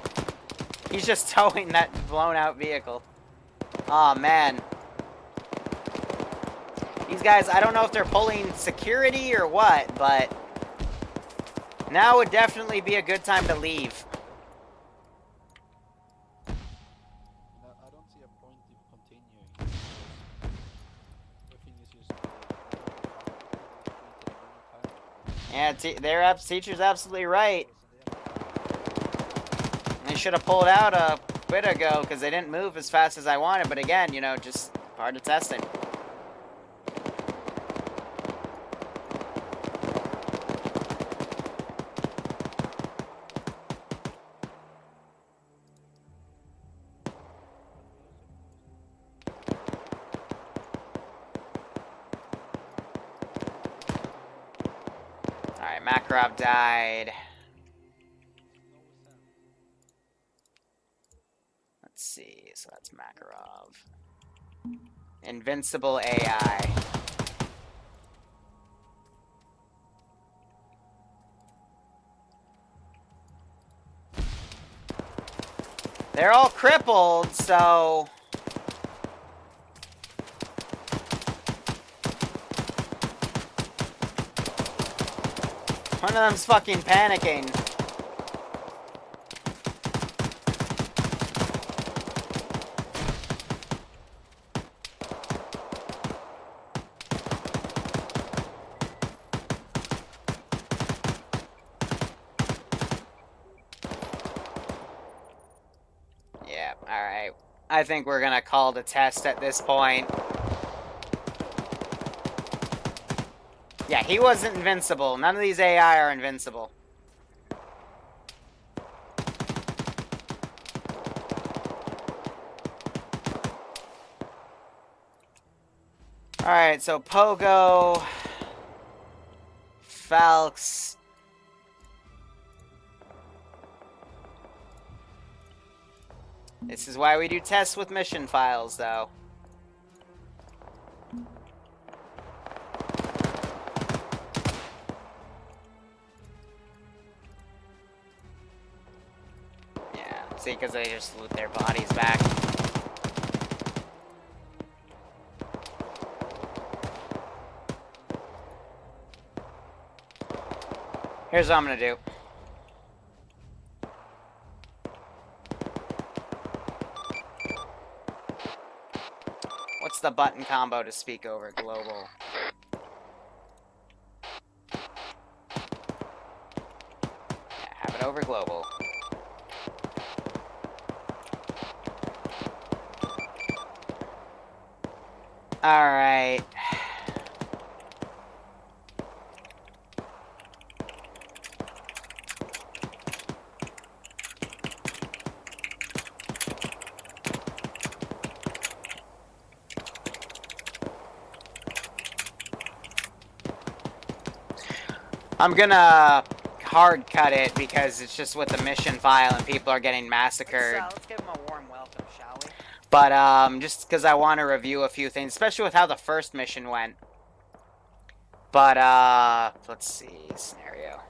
Speaker 4: He's just towing that blown out vehicle. Oh man. These guys, I don't know if they're pulling security or what, but now would definitely be a good time to leave.
Speaker 8: I don't see a point in continuing. Everything is just
Speaker 4: Yeah, teacher's absolutely right. They should have pulled out a bit ago because they didn't move as fast as I wanted. But again, you know, just part of testing. Alright, Makarov died. Let's see, so that's Makarov. Invincible AI. They're all crippled, so... One of them's fucking panicking. Yeah, alright. I think we're gonna call the test at this point. Yeah, he wasn't invincible. None of these AI are invincible. Alright, so Pogo... Falx... This is why we do tests with mission files, though. Yeah, see, because they just loot their bodies back. Here's what I'm gonna do. What's the button combo to speak over global? Yeah, have it over global. Alright. I'm gonna hard cut it because it's just with the mission file and people are getting massacred. Let's give them a warm welcome, shall we? But just because I want to review a few things, especially with how the first mission went. But let's see, scenario.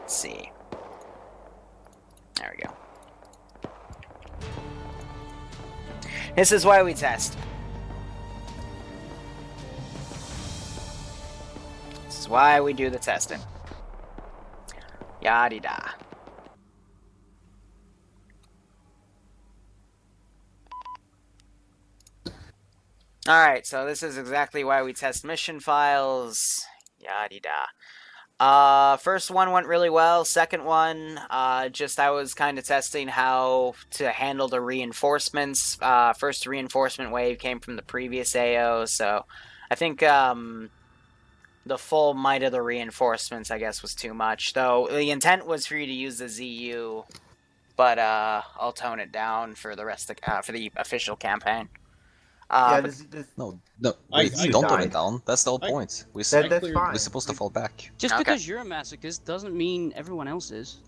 Speaker 4: Let's see. There we go. This is why we test. This is why we do the testing. Yadda-da. Alright, so this is exactly why we test mission files. Yadda-da. First one went really well. Second one, just I was kind of testing how to handle the reinforcements. First reinforcement wave came from the previous AO, so I think the full might of the reinforcements, I guess, was too much. Though the intent was for you to use the ZU, but I'll tone it down for the rest of for the official campaign.
Speaker 10: Yeah,
Speaker 4: But
Speaker 11: No,
Speaker 2: I
Speaker 11: don't
Speaker 2: died.
Speaker 11: tone it down. That's the whole
Speaker 2: I-
Speaker 11: point.
Speaker 10: that's
Speaker 2: cleared-
Speaker 10: fine.
Speaker 11: We're supposed to fall back.
Speaker 12: Just
Speaker 4: Okay.
Speaker 12: because you're a masochist doesn't mean everyone else is.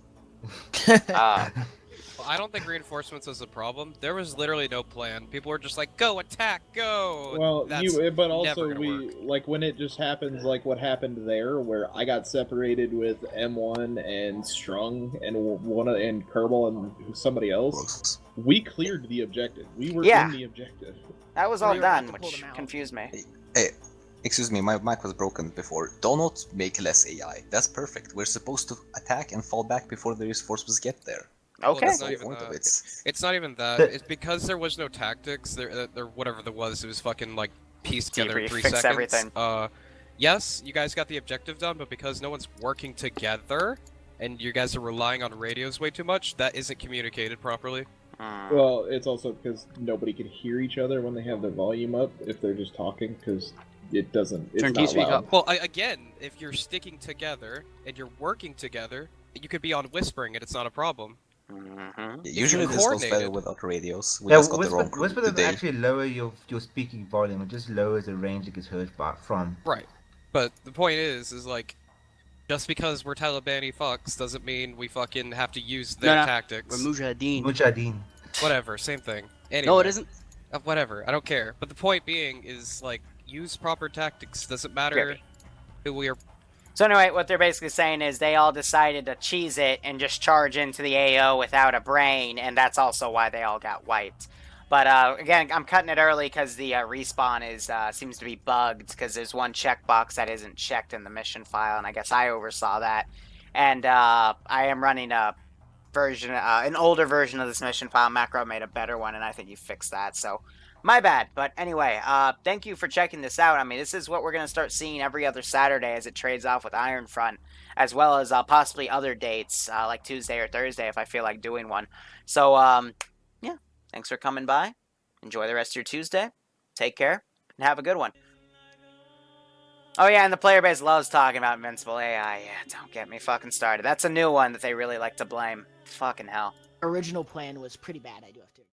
Speaker 7: Well, I don't think reinforcements was a problem. There was literally no plan. People were just like, "Go attack, go."
Speaker 2: Well,
Speaker 7: That's
Speaker 2: but
Speaker 7: never
Speaker 2: also
Speaker 7: gonna
Speaker 2: we
Speaker 7: work.
Speaker 2: like when it just happens like what happened there, where I got separated with M1 and Strung and and Kerbal and somebody else. We cleared the objective. We were
Speaker 4: Yeah.
Speaker 2: in the objective.
Speaker 4: that was
Speaker 6: Well,
Speaker 4: all
Speaker 6: you were about
Speaker 4: done,
Speaker 6: to pull
Speaker 4: which
Speaker 6: them out.
Speaker 4: confused me.
Speaker 11: Hey, excuse me, my mic was broken before. Do not make less AI. That's perfect. We're supposed to attack and fall back before the reinforcements get there.
Speaker 4: Okay.
Speaker 7: That's
Speaker 11: That's the
Speaker 7: not
Speaker 11: whole
Speaker 7: even
Speaker 11: point of
Speaker 7: that.
Speaker 11: it.
Speaker 7: It's not even that.
Speaker 10: The-
Speaker 7: It's because there was no tactics. There, whatever there was, it was fucking like pieced together in
Speaker 4: Debrief,
Speaker 7: 3
Speaker 4: fix
Speaker 7: seconds.
Speaker 4: everything.
Speaker 7: Yes, you guys got the objective done, but because no one's working together, and you guys are relying on radios way too much, that isn't communicated properly.
Speaker 2: Well, it's also because nobody can hear each other when they have their volume up if they're just talking, because it doesn't. It's
Speaker 12: Turn
Speaker 2: not
Speaker 12: TeamSpeak
Speaker 2: loud.
Speaker 12: up.
Speaker 7: Well, again, if you're sticking together and you're working together, you could be on whispering and it's not a problem.
Speaker 11: Usually this goes better
Speaker 7: coordinated.
Speaker 11: without radios. We
Speaker 3: Yeah,
Speaker 11: just got the wrong group
Speaker 3: Whisper doesn't
Speaker 11: today.
Speaker 3: actually lower your speaking volume. It just lowers the range it gets heard from.
Speaker 7: Right. But the point is like, just because we're Talibani fucks doesn't mean we fucking have to use their
Speaker 12: No,
Speaker 7: tactics.
Speaker 12: We're Mujahideen.
Speaker 3: Mujahideen.
Speaker 7: Whatever, same thing. Anyway,
Speaker 12: No, it isn't.
Speaker 7: Whatever, I don't care. But the point being is, like, use proper tactics. Doesn't matter who we are.
Speaker 4: So anyway, what they're basically saying is they all decided to cheese it and just charge into the AO without a brain, and that's also why they all got wiped. But again, I'm cutting it early because the respawn is seems to be bugged because there's one checkbox that isn't checked in the mission file, and I guess I oversaw that. And I am running a version, an older version of this mission file. Macro made a better one, and I think you fixed that. So my bad. But anyway, thank you for checking this out. I mean, this is what we're going to start seeing every other Saturday as it trades off with Ironfront, as well as possibly other dates like Tuesday or Thursday if I feel like doing one. So, yeah, thanks for coming by. Enjoy the rest of your Tuesday. Take care, and have a good one. Oh yeah, and the player base loves talking about Invincible AI. Yeah, don't get me fucking started. That's a new one that they really like to blame. Fucking hell.
Speaker 6: Original plan was pretty bad, I do have to